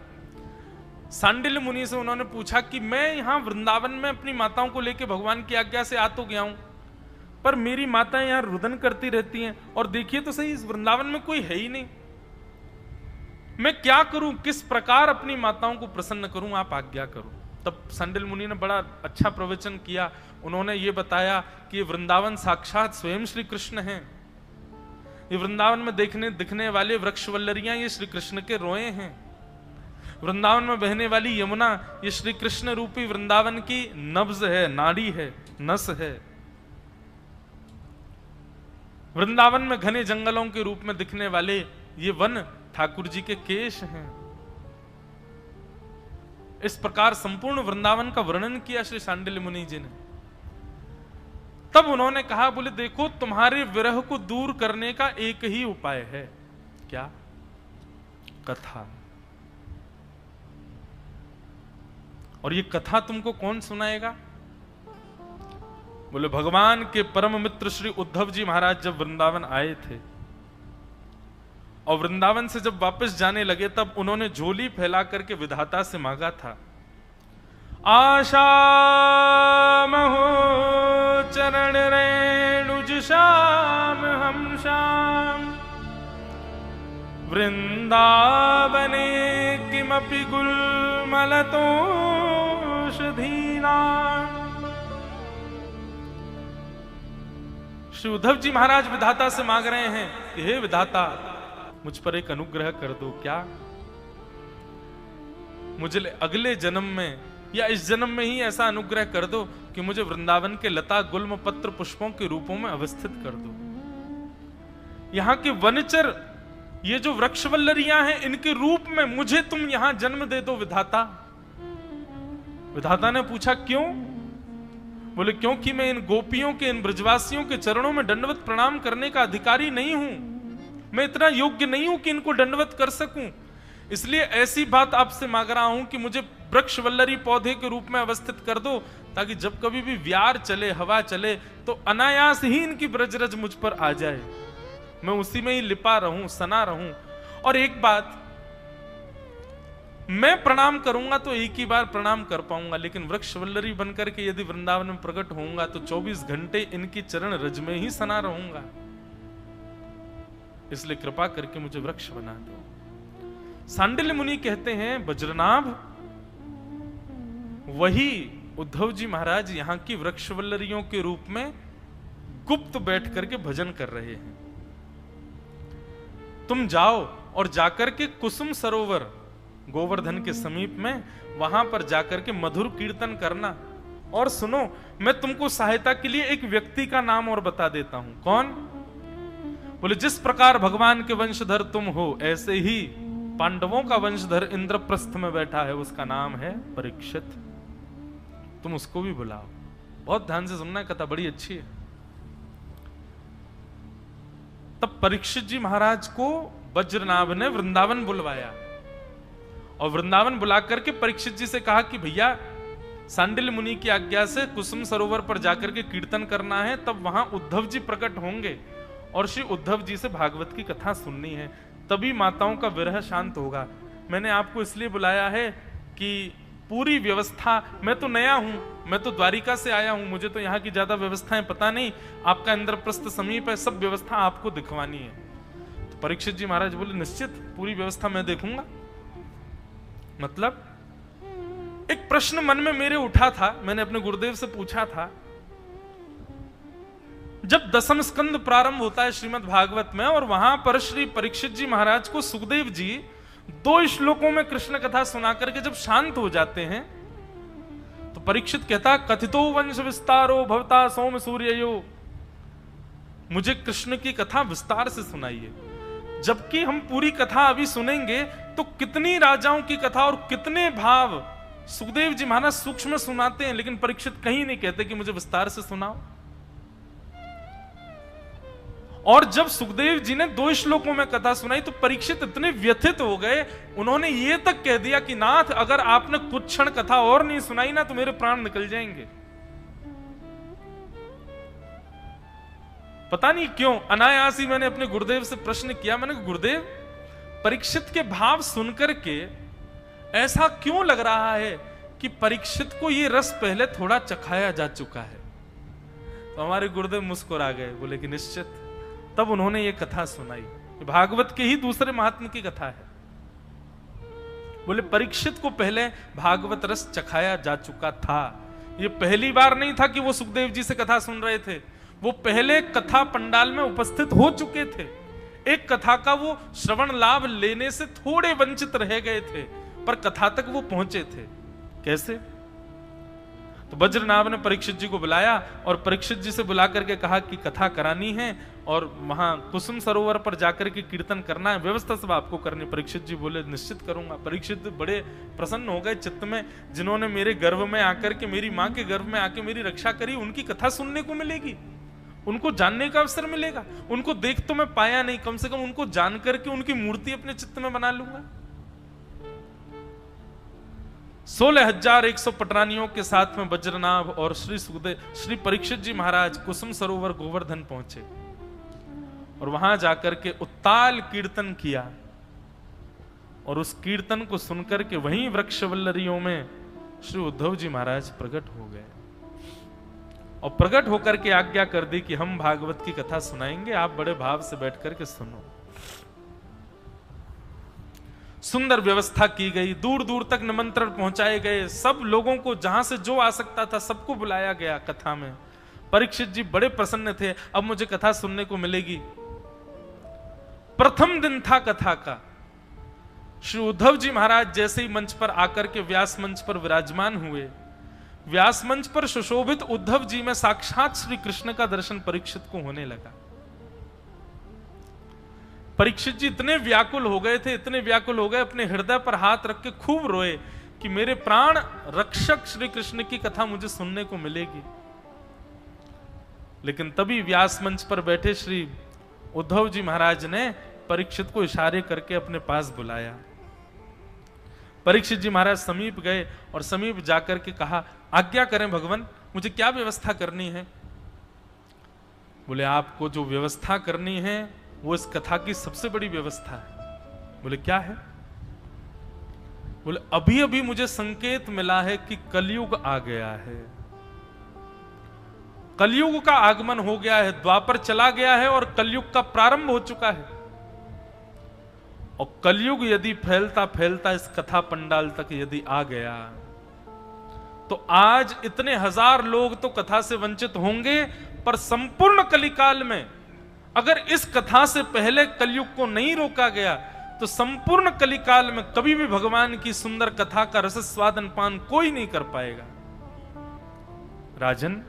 सांडिल्य मुनि से उन्होंने पूछा कि मैं यहां वृंदावन में अपनी माताओं को लेकर भगवान की आज्ञा से आ तो गया हूं, पर मेरी माताएं यहां रुदन करती रहती हैं और देखिए तो सही इस वृंदावन में कोई है ही नहीं, मैं क्या करूं, किस प्रकार अपनी माताओं को प्रसन्न करूं, आप आज्ञा करो। तब सांडिल्य मुनि ने बड़ा अच्छा प्रवचन किया, उन्होंने ये बताया कि ये वृंदावन साक्षात स्वयं श्री कृष्ण हैं, ये वृंदावन में दिखने वाले वृक्षवल्लरियां ये श्री कृष्ण के रोए हैं, वृंदावन में बहने वाली यमुना ये श्री कृष्ण रूपी वृंदावन की नब्ज है, नाड़ी है, नस है। वृंदावन में घने जंगलों के रूप में दिखने वाले ये वन ठाकुर जी के केश हैं। इस प्रकार संपूर्ण वृंदावन का वर्णन किया श्री सांडिल्य मुनि जी ने। तब उन्होंने कहा, बोले देखो तुम्हारे विरह को दूर करने का एक ही उपाय है, क्या? कथा। और ये कथा तुमको कौन सुनाएगा? बोले भगवान के परम मित्र श्री उद्धव जी महाराज जब वृंदावन आए थे और वृंदावन से जब वापस जाने लगे तब उन्होंने झोली फैला करके विधाता से मांगा था, आशा महो चरण रेणुज श्याम हम श्याम वृंदावने किमपि गुलमलतोषधीना। श्री उद्धव जी महाराज विधाता से मांग रहे हैं कि हे विधाता मुझ पर एक अनुग्रह कर दो, क्या मुझे अगले जन्म में या इस जन्म में ही ऐसा अनुग्रह कर दो कि मुझे वृंदावन के लता गुल्म पत्र पुष्पों के रूपों में अवस्थित कर दो। यहां के वनचर ये जो वृक्षवल्लरियां हैं इनके रूप में मुझे तुम यहां जन्म दे दो विधाता। विधाता ने पूछा क्यों? बोले क्योंकि मैं इन गोपियों के, इन ब्रजवासियों के चरणों में दंडवत प्रणाम करने का अधिकारी नहीं हूं, मैं इतना योग्य नहीं हूं कि इनको दंडवत कर सकूं, इसलिए ऐसी बात आपसे मांग रहा हूं कि मुझे वृक्षवल्लरी पौधे के रूप में अवस्थित कर दो, ताकि जब कभी भी व्यार चले, हवा चले तो अनायास ही इनकी ब्रजरज मुझ पर आ जाए, मैं उसी में ही लिपा रहूं, सना रहूं। और एक बात, मैं प्रणाम करूंगा तो एक ही बार प्रणाम कर पाऊंगा, लेकिन वृक्षवल्लरी बनकर के यदि वृंदावन में प्रकट होऊंगा तो 24 घंटे इनकी चरण रज में ही सना रहूंगा, इसलिए कृपा करके मुझे वृक्ष बना दो। सांडिल्य मुनि कहते हैं वज्रनाभ वही उद्धव जी महाराज यहां की वृक्षवल्लरियों के रूप में गुप्त बैठ करके भजन कर रहे हैं। तुम जाओ और जाकर के कुसुम सरोवर गोवर्धन के समीप में वहां पर जाकर के मधुर कीर्तन करना। और सुनो, मैं तुमको सहायता के लिए एक व्यक्ति का नाम और बता देता हूं। कौन? बोले जिस प्रकार भगवान के वंशधर तुम हो, ऐसे ही पांडवों का वंशधर इंद्रप्रस्थ में बैठा है, उसका नाम है परीक्षित। तुम उसको भी बुलाओ। बहुत ध्यान से सुनना, कथा बड़ी अच्छी है। तब परीक्षित जी महाराज को वज्रनाभ ने वृंदावन बुलवाया और वृंदावन बुला करके परीक्षित जी से कहा कि भैया सांडिल्य मुनि की आज्ञा से कुसुम सरोवर पर जाकर के कीर्तन करना है। तब वहां उद्धव जी प्रकट होंगे और श्री उद्धव जी से भागवत की कथा सुननी है, तभी माताओं का विरह शांत होगा। मैंने आपको इसलिए बुलाया है कि पूरी व्यवस्था, मैं तो नया हूं, मैं तो द्वारिका से आया हूं, मुझे तो यहाँ की ज्यादा व्यवस्थाएं पता नहीं, आपका इंद्रप्रस्थ समीप है, सब व्यवस्था आपको दिखवानी है। तो परीक्षित जी महाराज बोले निश्चित पूरी व्यवस्था मैं देखूंगा। मतलब एक प्रश्न मन में मेरे उठा था, मैंने अपने गुरुदेव से पूछा था, जब दसम स्कंद प्रारंभ होता है श्रीमद् भागवत में और वहां पर श्री परीक्षित जी महाराज को सुखदेव जी 2 श्लोकों में कृष्ण कथा सुना करके जब शांत हो जाते हैं तो परीक्षित कहता कथितो वंश विस्तारो भवता सोम सूर्ययो, मुझे कृष्ण की कथा विस्तार से सुनाइए। जबकि हम पूरी कथा अभी सुनेंगे तो कितनी राजाओं की कथा और कितने भाव सुखदेव जी महाराज सूक्ष्म सुनाते हैं, लेकिन परीक्षित कहीं नहीं कहते कि मुझे विस्तार से सुनाओ। और जब सुखदेव जी ने 2 श्लोकों में कथा सुनाई तो परीक्षित इतने व्यथित हो गए, उन्होंने ये तक कह दिया कि नाथ अगर आपने कुछ क्षण कथा और नहीं सुनाई ना तो मेरे प्राण निकल जाएंगे। पता नहीं क्यों अनायास ही मैंने अपने गुरुदेव से प्रश्न किया, मैंने कहा गुरुदेव परीक्षित के भाव सुनकर के ऐसा क्यों लग रहा है कि परीक्षित को ये रस पहले थोड़ा चखाया जा चुका है। तो हमारे गुरुदेव मुस्कुरा गए, बोले कि निश्चित। तब उन्होंने ये कथा सुनाई, भागवत के ही दूसरे महात्म की कथा है। बोले परीक्षित को पहले भागवत रस चखाया जा चुका था, ये पहली बार नहीं था कि वो सुखदेव जी से कथा सुन रहे थे, वो पहले कथा पंडाल में उपस्थित हो चुके थे। एक कथा का वो श्रवण लाभ लेने से थोड़े वंचित रह गए थे, पर कथा तक वो पहुंचे थे। कैसे? तो वज्रनाभ ने परीक्षित जी को बुलाया और परीक्षित जी से बुला करके कहा कि कथा करानी है और वहां कुसुम सरोवर पर जाकर के कीर्तन करना है, व्यवस्था सब आपको करनी। परीक्षित जी बोले निश्चित करूंगा। परीक्षित बड़े प्रसन्न हो गए चित्त में, जिन्होंने मेरे गर्भ में आकर के, मेरी मां के गर्भ में आके मेरी रक्षा करी, उनकी कथा सुनने को मिलेगी, उनको जानने का अवसर मिलेगा। उनको देख तो मैं पाया नहीं, कम से कम उनको जान करके उनकी मूर्ति अपने चित्त में बना लूंगा। 16,100 पटरानियों के साथ में वज्रनाभ और श्री परीक्षित जी महाराज कुसुम सरोवर गोवर्धन पहुंचे और वहां जाकर के उत्ताल कीर्तन किया। और उस कीर्तन को सुनकर के वहीं वृक्षवल्लरियों में श्री उद्धव जी महाराज प्रकट हो गए और प्रकट होकर के आज्ञा कर दी कि हम भागवत की कथा सुनाएंगे, आप बड़े भाव से बैठ करके सुनो। सुंदर व्यवस्था की गई, दूर दूर तक निमंत्रण पहुंचाए गए, सब लोगों को जहां से जो आ सकता था सबको बुलाया गया कथा में। परीक्षित जी बड़े प्रसन्न थे, अब मुझे कथा सुनने को मिलेगी। प्रथम दिन था कथा का। श्री उद्धव जी महाराज जैसे ही मंच पर आकर के व्यास मंच पर विराजमान हुए, व्यास मंच पर सुशोभित उद्धव जी में साक्षात श्री कृष्ण का दर्शन परीक्षित को होने लगा। परीक्षित जी इतने व्याकुल हो गए थे, इतने व्याकुल हो गए, अपने हृदय पर हाथ रख के खूब रोए कि मेरे प्राण रक्षक श्री कृष्ण की कथा मुझे सुनने को मिलेगी। लेकिन तभी व्यास मंच पर बैठे श्री उद्धव जी महाराज ने परीक्षित को इशारे करके अपने पास बुलाया। परीक्षित जी महाराज समीप गए और समीप जाकर के कहा, आज्ञा करें भगवान, मुझे क्या व्यवस्था करनी है? बोले आपको जो व्यवस्था करनी है वो इस कथा की सबसे बड़ी व्यवस्था है। बोले क्या है? बोले अभी अभी मुझे संकेत मिला है कि कलयुग आ गया है, कलयुग का आगमन हो गया है, द्वापर चला गया है और कलयुग का प्रारंभ हो चुका है। और कलयुग यदि फैलता फैलता इस कथा पंडाल तक यदि आ गया तो आज इतने हजार लोग तो कथा से वंचित होंगे, पर संपूर्ण कलिकाल में अगर इस कथा से पहले कलयुग को नहीं रोका गया तो संपूर्ण कलिकाल में कभी भी भगवान की सुंदर कथा का रस स्वादन पान कोई नहीं कर पाएगा। राजन,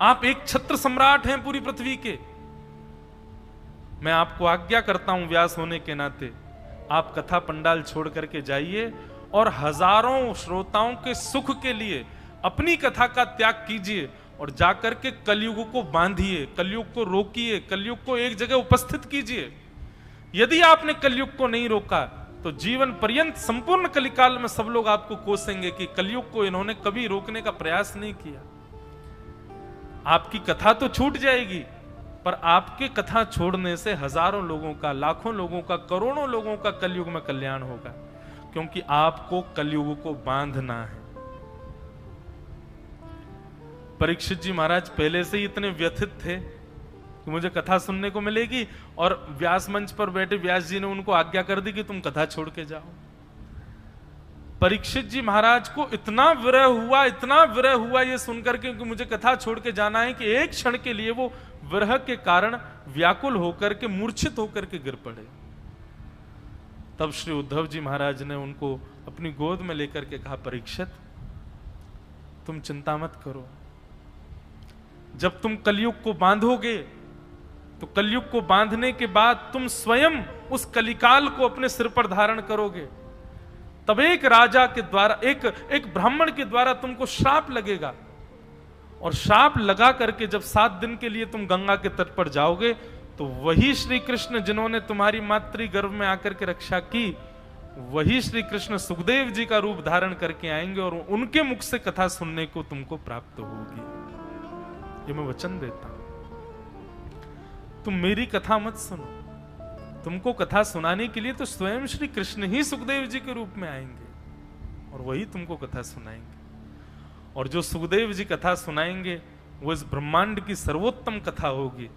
आप एक छत्र सम्राट हैं पूरी पृथ्वी के। मैं आपको आज्ञा करता हूं व्यास होने के नाते, आप कथा पंडाल छोड़ करके जाइए और हजारों श्रोताओं के सुख के लिए अपनी कथा का त्याग कीजिए और जाकर के कलयुग को बांधिए, कलयुग को रोकिए, कलयुग को एक जगह उपस्थित कीजिए। यदि आपने कलयुग को नहीं रोका तो जीवन पर्यंत संपूर्ण कलिकाल में सब लोग आपको कोसेंगे कि कलयुग को इन्होंने कभी रोकने का प्रयास नहीं किया। आपकी कथा तो छूट जाएगी, पर आपके कथा छोड़ने से हजारों लोगों का, लाखों लोगों का, करोड़ों लोगों का कलयुग में कल्याण होगा, क्योंकि आपको कलयुग को बांधना है। परीक्षित जी महाराज पहले से ही इतने व्यथित थे कि मुझे कथा सुनने को मिलेगी, और व्यास मंच पर बैठे व्यास जी ने उनको आज्ञा कर दी कि तुम कथा छोड़ के जाओ। परीक्षित जी महाराज को इतना विरह हुआ ये सुनकर के कि मुझे कथा छोड़ के जाना है, कि एक क्षण के लिए वो विरह के कारण व्याकुल होकर के, मूर्छित होकर के गिर पड़े। तब श्री उद्धव जी महाराज ने उनको अपनी गोद में लेकर के कहा, परीक्षित तुम चिंता मत करो, जब तुम कलयुग को बांधोगे तो कलयुग को बांधने के बाद तुम स्वयं उस कलिकाल को अपने सिर पर धारण करोगे। तब एक राजा के द्वारा, एक ब्राह्मण के द्वारा तुमको श्राप लगेगा, और श्राप लगा करके जब 7 दिन के लिए तुम गंगा के तट पर जाओगे तो वही श्री कृष्ण जिन्होंने तुम्हारी मातृ गर्भ में आकर के रक्षा की, वही श्री कृष्ण सुखदेव जी का रूप धारण करके आएंगे और उनके मुख से कथा सुनने को तुमको प्राप्त होगी। ये मैं वचन देता हूं। तुम मेरी कथा मत सुनो, तुमको कथा सुनाने के लिए तो स्वयं श्री कृष्ण ही सुखदेव जी के रूप में आएंगे और वही तुमको कथा सुनाएंगे। और जो सुखदेव जी कथा सुनाएंगे वो इस ब्रह्मांड की सर्वोत्तम कथा होगी,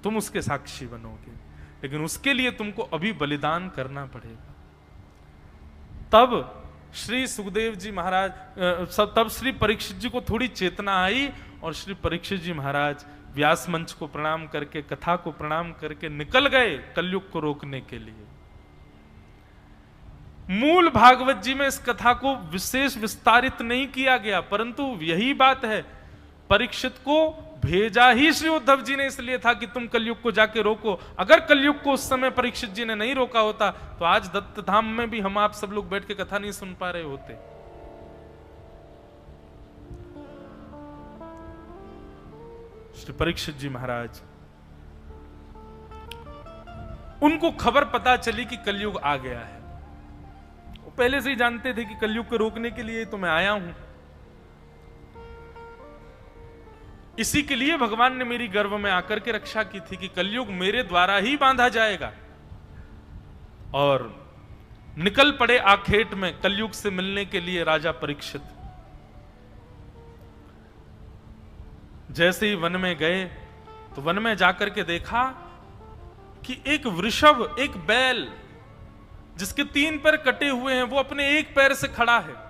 तुम उसके साक्षी बनोगे, लेकिन उसके लिए तुमको अभी बलिदान करना पड़ेगा। तब श्री सुखदेव जी महाराज, तब श्री परीक्षित जी को थोड़ी चेतना आई और श्री परीक्षित जी महाराज व्यास मंच को प्रणाम करके, कथा को प्रणाम करके निकल गए कलयुग को रोकने के लिए। मूल भागवत जी में इस कथा को विशेष विस्तारित नहीं किया गया, परंतु यही बात है, परीक्षित को भेजा ही श्री उद्धव जी ने इसलिए था कि तुम कलयुग को जाके रोको। अगर कलयुग को उस समय परीक्षित जी ने नहीं रोका होता तो आज दत्त धाम में भी हम आप सब लोग बैठ के कथा नहीं सुन पा रहे होते। श्री परीक्षित जी महाराज, उनको खबर पता चली कि कलयुग आ गया है। वो पहले से ही जानते थे कि कलयुग को रोकने के लिए तो मैं आया हूं, इसी के लिए भगवान ने मेरी गर्भ में आकर के रक्षा की थी कि कलयुग मेरे द्वारा ही बांधा जाएगा। और निकल पड़े आखेट में कलयुग से मिलने के लिए राजा परीक्षित। जैसे ही वन में गए तो वन में जाकर के देखा कि एक वृषभ, एक बैल जिसके 3 पैर कटे हुए हैं, वो अपने एक पैर से खड़ा है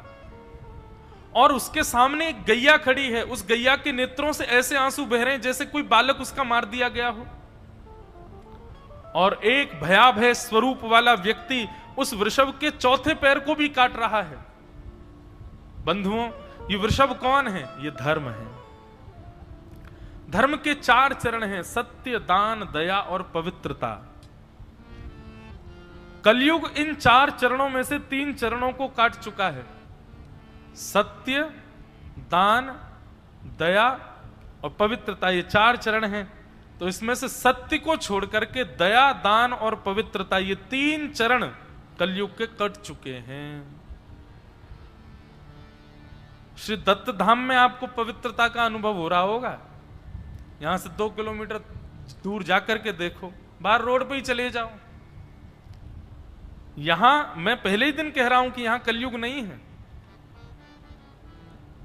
और उसके सामने एक गैया खड़ी है। उस गैया के नेत्रों से ऐसे आंसू बह रहे हैं जैसे कोई बालक उसका मार दिया गया हो। और एक भयाभय स्वरूप वाला व्यक्ति उस वृषभ के 4थे पैर को भी काट रहा है। बंधुओं, ये वृषभ कौन है? ये धर्म है। धर्म के 4 चरण हैं, सत्य, दान, दया और पवित्रता। कलयुग इन 4 चरणों में से 3 चरणों को काट चुका है, सत्य, दान, दया और पवित्रता। ये 4 चरण हैं। तो इसमें से सत्य को छोड़ करके दया, दान और पवित्रता, ये 3 चरण कलयुग के कट चुके हैं। श्री दत्त धाम में आपको पवित्रता का अनुभव हो रहा होगा। यहां से 2 किलोमीटर दूर जाकर के देखो, बाहर रोड पे ही चले जाओ। यहां मैं पहले ही दिन कह रहा हूं कि यहां कलयुग नहीं है,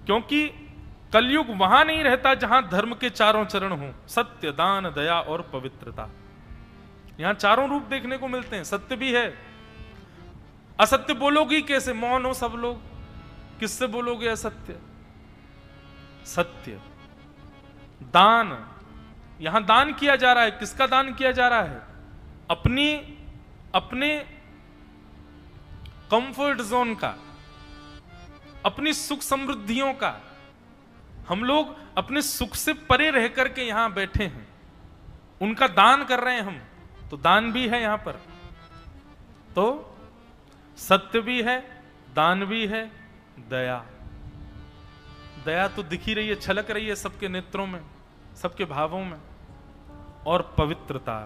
क्योंकि कलयुग वहां नहीं रहता जहां धर्म के 4 चरण हो, सत्य, दान, दया और पवित्रता। यहां 4 रूप देखने को मिलते हैं। सत्य भी है, असत्य बोलोगी कैसे? मौन हो सब लोग, किससे बोलोगे असत्य? सत्य। दान, यहां दान किया जा रहा है। किसका दान किया जा रहा है? अपने कंफर्ट जोन का, अपनी सुख समृद्धियों का। हम लोग अपने सुख से परे रह करके यहां बैठे हैं, उनका दान कर रहे हैं हम। तो दान भी है यहां पर, तो सत्य भी है, दान भी है, दया। दया तो दिख ही रही है, छलक रही है सबके नेत्रों में, सबके भावों में। और पवित्रता,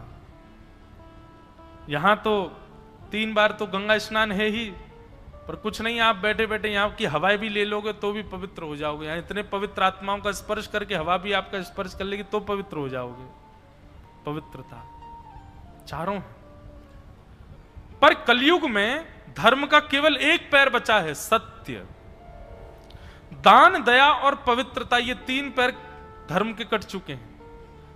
यहां तो 3 बार तो गंगा स्नान है ही, पर कुछ नहीं, आप बैठे बैठे यहां की हवाएं भी ले लोगे तो भी पवित्र हो जाओगे। यहां इतने पवित्र आत्माओं का स्पर्श करके हवा भी आपका स्पर्श कर लेगी तो पवित्र हो जाओगे। पवित्रता चारों है। पर कलयुग में धर्म का केवल एक पैर बचा है, सत्य। दान, दया और पवित्रता, ये 3 पैर धर्म के कट चुके हैं।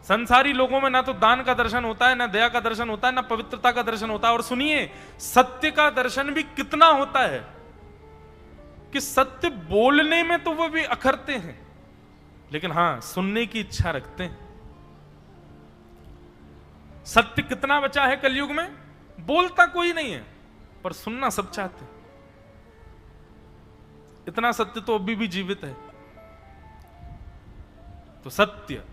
संसारी लोगों में ना तो दान का दर्शन होता है, ना दया का दर्शन होता है, ना पवित्रता का दर्शन होता है। और सुनिए, सत्य का दर्शन भी कितना होता है कि सत्य बोलने में तो वो भी अखरते हैं, लेकिन हां, सुनने की इच्छा रखते हैं। सत्य कितना बचा है कलयुग में? बोलता कोई नहीं है, पर सुनना सब चाहते हैं। इतना सत्य तो अभी भी जीवित है। तो सत्य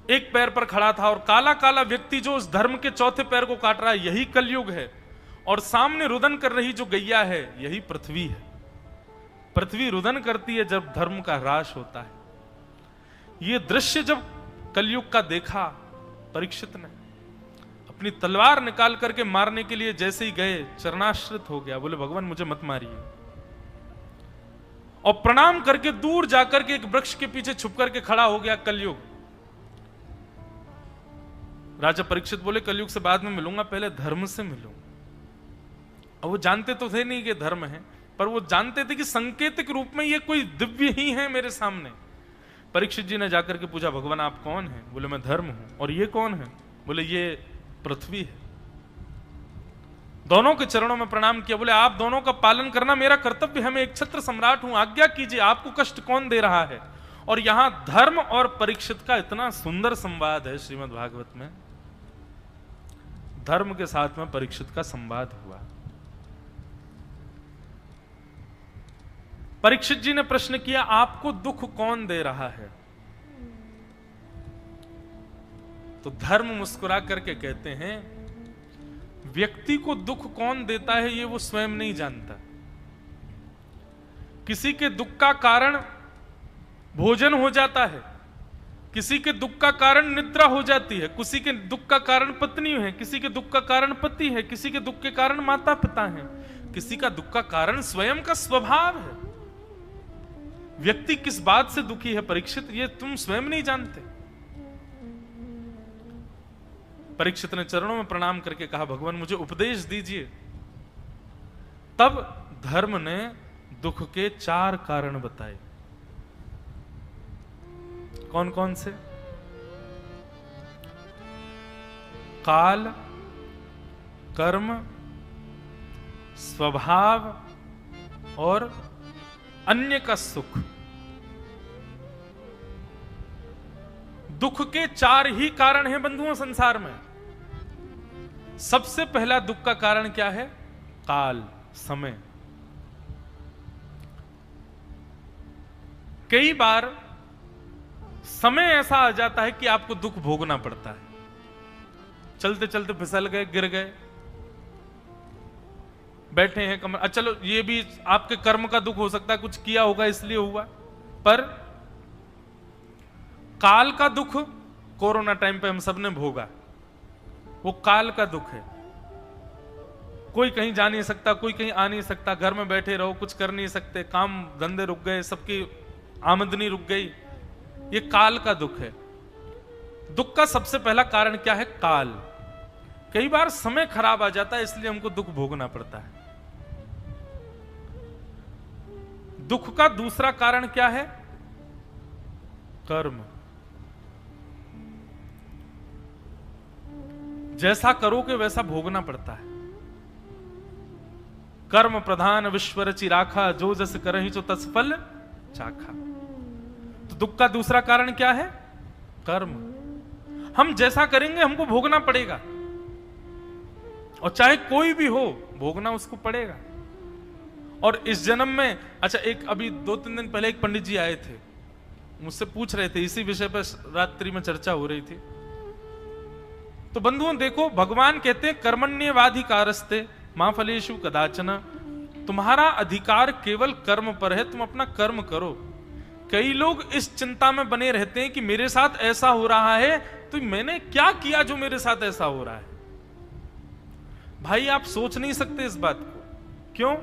एक पैर पर खड़ा था, और काला काला व्यक्ति जो उस धर्म के चौथे पैर को काट रहा है, यही कलयुग है। और सामने रुदन कर रही जो गैया है, यही पृथ्वी है। पृथ्वी रुदन करती है जब धर्म का ह्रास होता है। यह दृश्य जब कलयुग का देखा परीक्षित ने, अपनी तलवार निकाल करके मारने के लिए जैसे ही गए, चरणाश्रित हो गया। बोले भगवान मुझे मत मारिए। और प्रणाम करके दूर जाकर के एक वृक्ष के पीछे छुप करके खड़ा हो गया कलयुग। राजा परीक्षित बोले कलयुग से बाद में मिलूंगा, पहले धर्म से मिलूं। और वो जानते तो थे नहीं कि धर्म है, पर वो जानते थे कि संकेतिक रूप में ये कोई दिव्य ही है मेरे सामने। परीक्षित जी ने जाकर के पूछा, भगवान आप कौन हैं? बोले मैं धर्म हूं। और ये कौन है? बोले ये पृथ्वी है। दोनों के चरणों में प्रणाम किया। बोले आप दोनों का पालन करना मेरा कर्तव्य है, मैं एक छत्र सम्राट हूं, आज्ञा कीजिए, आपको कष्ट कौन दे रहा है? और यहां धर्म और परीक्षित का इतना सुंदर संवाद है श्रीमद् भागवत में। धर्म के साथ में परीक्षित का संवाद हुआ। परीक्षित जी ने प्रश्न किया, आपको दुख कौन दे रहा है? तो धर्म मुस्कुरा करके कहते हैं, व्यक्ति को दुख कौन देता है ये वो स्वयं नहीं जानता। किसी के दुख का कारण भोजन हो जाता है, किसी के दुख का कारण निद्रा हो जाती है, किसी के दुख का कारण पत्नी है, किसी के दुख का कारण पति है, किसी के दुख के कारण माता पिता हैं, किसी का दुख का कारण स्वयं का स्वभाव है। व्यक्ति किस बात से दुखी है परीक्षित, ये तुम स्वयं नहीं जानते। परीक्षित ने चरणों में प्रणाम करके कहा, भगवान मुझे उपदेश दीजिए। तब धर्म ने दुख के 4 कारण बताए। कौन कौन से? काल, कर्म, स्वभाव और अन्य का सुख। दुख के 4 ही कारण हैं बंधुओं संसार में। सबसे पहला दुख का कारण क्या है? काल, समय। कई बार समय ऐसा आ जाता है कि आपको दुख भोगना पड़ता है। चलते चलते फिसल गए, गिर गए, बैठे हैं कमर, चलो ये भी आपके कर्म का दुख हो सकता है, कुछ किया होगा इसलिए हुआ। पर काल का दुख कोरोना टाइम पे हम सब ने भोगा, वो काल का दुख है। कोई कहीं जा नहीं सकता, कोई कहीं आ नहीं सकता, घर में बैठे रहो, कुछ कर नहीं सकते, काम धंधे रुक गए, सबकी आमदनी रुक गई, ये काल का दुख है। दुख का सबसे पहला कारण क्या है? काल। कई बार समय खराब आ जाता है, इसलिए हमको दुख भोगना पड़ता है। दुख का दूसरा कारण क्या है? कर्म। जैसा करोगे वैसा भोगना पड़ता है। कर्म प्रधान विश्व रचि राखा, जो जस करहि सो तस फल चाखा। तो दुख का दूसरा कारण क्या है? कर्म। हम जैसा करेंगे हमको भोगना पड़ेगा, और चाहे कोई भी हो भोगना उसको पड़ेगा। और इस जन्म में, अच्छा, एक अभी 2-3 दिन पहले एक पंडित जी आए थे, मुझसे पूछ रहे थे, इसी विषय पर रात्रि में चर्चा हो रही थी। तो बंधुओं देखो, भगवान कहते हैं कर्मण्येवाधिकारस्ते मा फलेषु कदाचन, तुम्हारा अधिकार केवल कर्म पर है, तुम अपना कर्म करो। कई लोग इस चिंता में बने रहते हैं कि मेरे साथ ऐसा हो रहा है, तो मैंने क्या किया जो मेरे साथ ऐसा हो रहा है। भाई आप सोच नहीं सकते इस बात को। क्यों?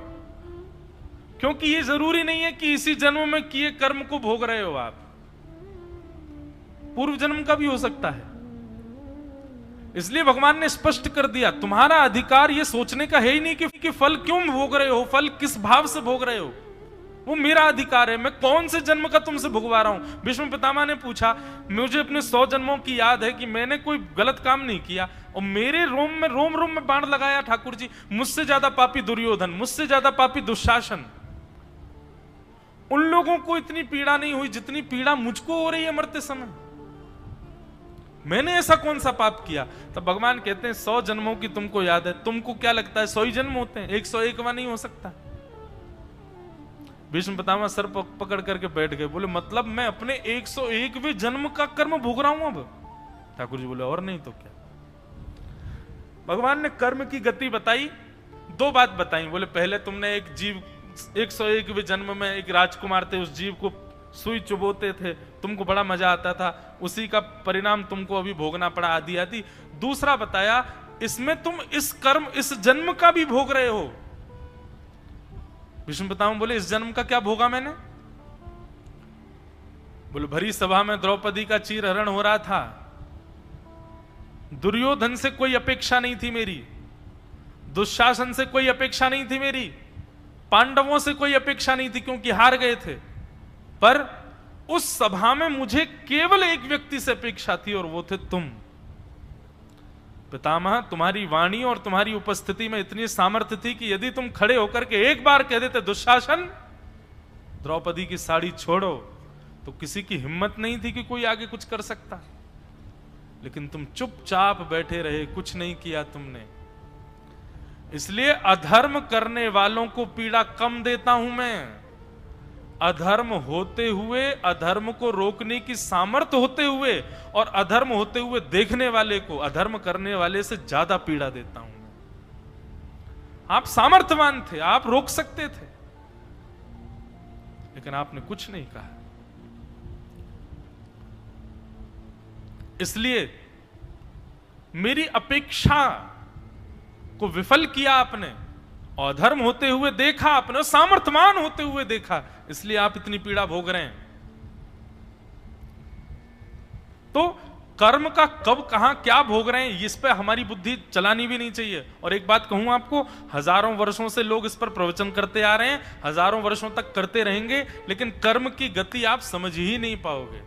क्योंकि ये जरूरी नहीं है कि इसी जन्म में किए कर्म को भोग रहे हो आप, पूर्व जन्म का भी हो सकता है। इसलिए भगवान ने स्पष्ट कर दिया, तुम्हारा अधिकार ये सोचने का है ही नहीं कि फल क्यों भोग रहे हो, फल किस भाव से भोग रहे हो। वो मेरा अधिकार है, मैं कौन से जन्म का तुमसे भुगवा रहा हूं। भीष्म पितामह ने पूछा, मुझे अपने 100 जन्मों की याद है कि मैंने कोई गलत काम नहीं किया, और मेरे रोम रोम में बाण लगाया ठाकुर जी। मुझसे ज्यादा पापी दुर्योधन, मुझसे ज्यादा पापी दुशासन, उन लोगों को इतनी पीड़ा नहीं हुई जितनी पीड़ा मुझको हो रही है मरते समय। मैंने ऐसा कौन सा पाप किया? तब भगवान कहते हैं 100 जन्मों की तुमको याद है, तुमको क्या लगता है 100 ही जन्म होते हैं? 101वां नहीं हो सकता। भीष्म पितामह सर पकड़ करके बैठ गए, बोले मतलब मैं अपने 101वें जन्म का कर्म भोग रहा हूं अब? ठाकुर जी बोले और नहीं तो क्या। भगवान ने कर्म की गति बताई, 2 बात बताई। बोले पहले तुमने एक जीव 101वें जन्म में एक राजकुमार थे, उस जीव को सुई चुबोते थे, तुमको बड़ा मजा आता था, उसी का परिणाम तुमको अभी भोगना पड़ा, आदि आदि। दूसरा बताया, इसमें तुम इस कर्म इस जन्म का भी भोग रहे हो। भीष्म पितामह बोले इस जन्म का क्या भोगा मैंने? बोले भरी सभा में द्रौपदी का चीरहरण हो रहा था, दुर्योधन से कोई अपेक्षा नहीं थी मेरी, दुशासन से कोई अपेक्षा नहीं थी मेरी, पांडवों से कोई अपेक्षा नहीं थी क्योंकि हार गए थे, पर उस सभा में मुझे केवल एक व्यक्ति से अपेक्षा थी और वो थे तुम। पितामह, तुम्हारी वाणी और तुम्हारी उपस्थिति में इतनी सामर्थ्य थी कि यदि तुम खड़े होकर के एक बार कह देते दुशासन द्रौपदी की साड़ी छोड़ो, तो किसी की हिम्मत नहीं थी कि कोई आगे कुछ कर सकता। लेकिन तुम चुपचाप बैठे रहे, कुछ नहीं किया तुमने। इसलिए अधर्म करने वालों को पीड़ा कम देता हूं मैं। अधर्म होते हुए, अधर्म को रोकने की सामर्थ्य होते हुए और अधर्म होते हुए देखने वाले को अधर्म करने वाले से ज्यादा पीड़ा देता हूं मैं। आप सामर्थ्यवान थे, आप रोक सकते थे, लेकिन आपने कुछ नहीं कहा। इसलिए मेरी अपेक्षा को विफल किया आपने, अधर्म होते हुए देखा आपने, सामर्थ्यवान होते हुए देखा, इसलिए आप इतनी पीड़ा भोग रहे हैं। तो कर्म का कब कहां क्या भोग रहे हैं, इस पर हमारी बुद्धि चलानी भी नहीं चाहिए। और एक बात कहूं आपको, हजारों वर्षों से लोग इस पर प्रवचन करते आ रहे हैं, हजारों वर्षों तक करते रहेंगे, लेकिन कर्म की गति आप समझ ही नहीं पाओगे,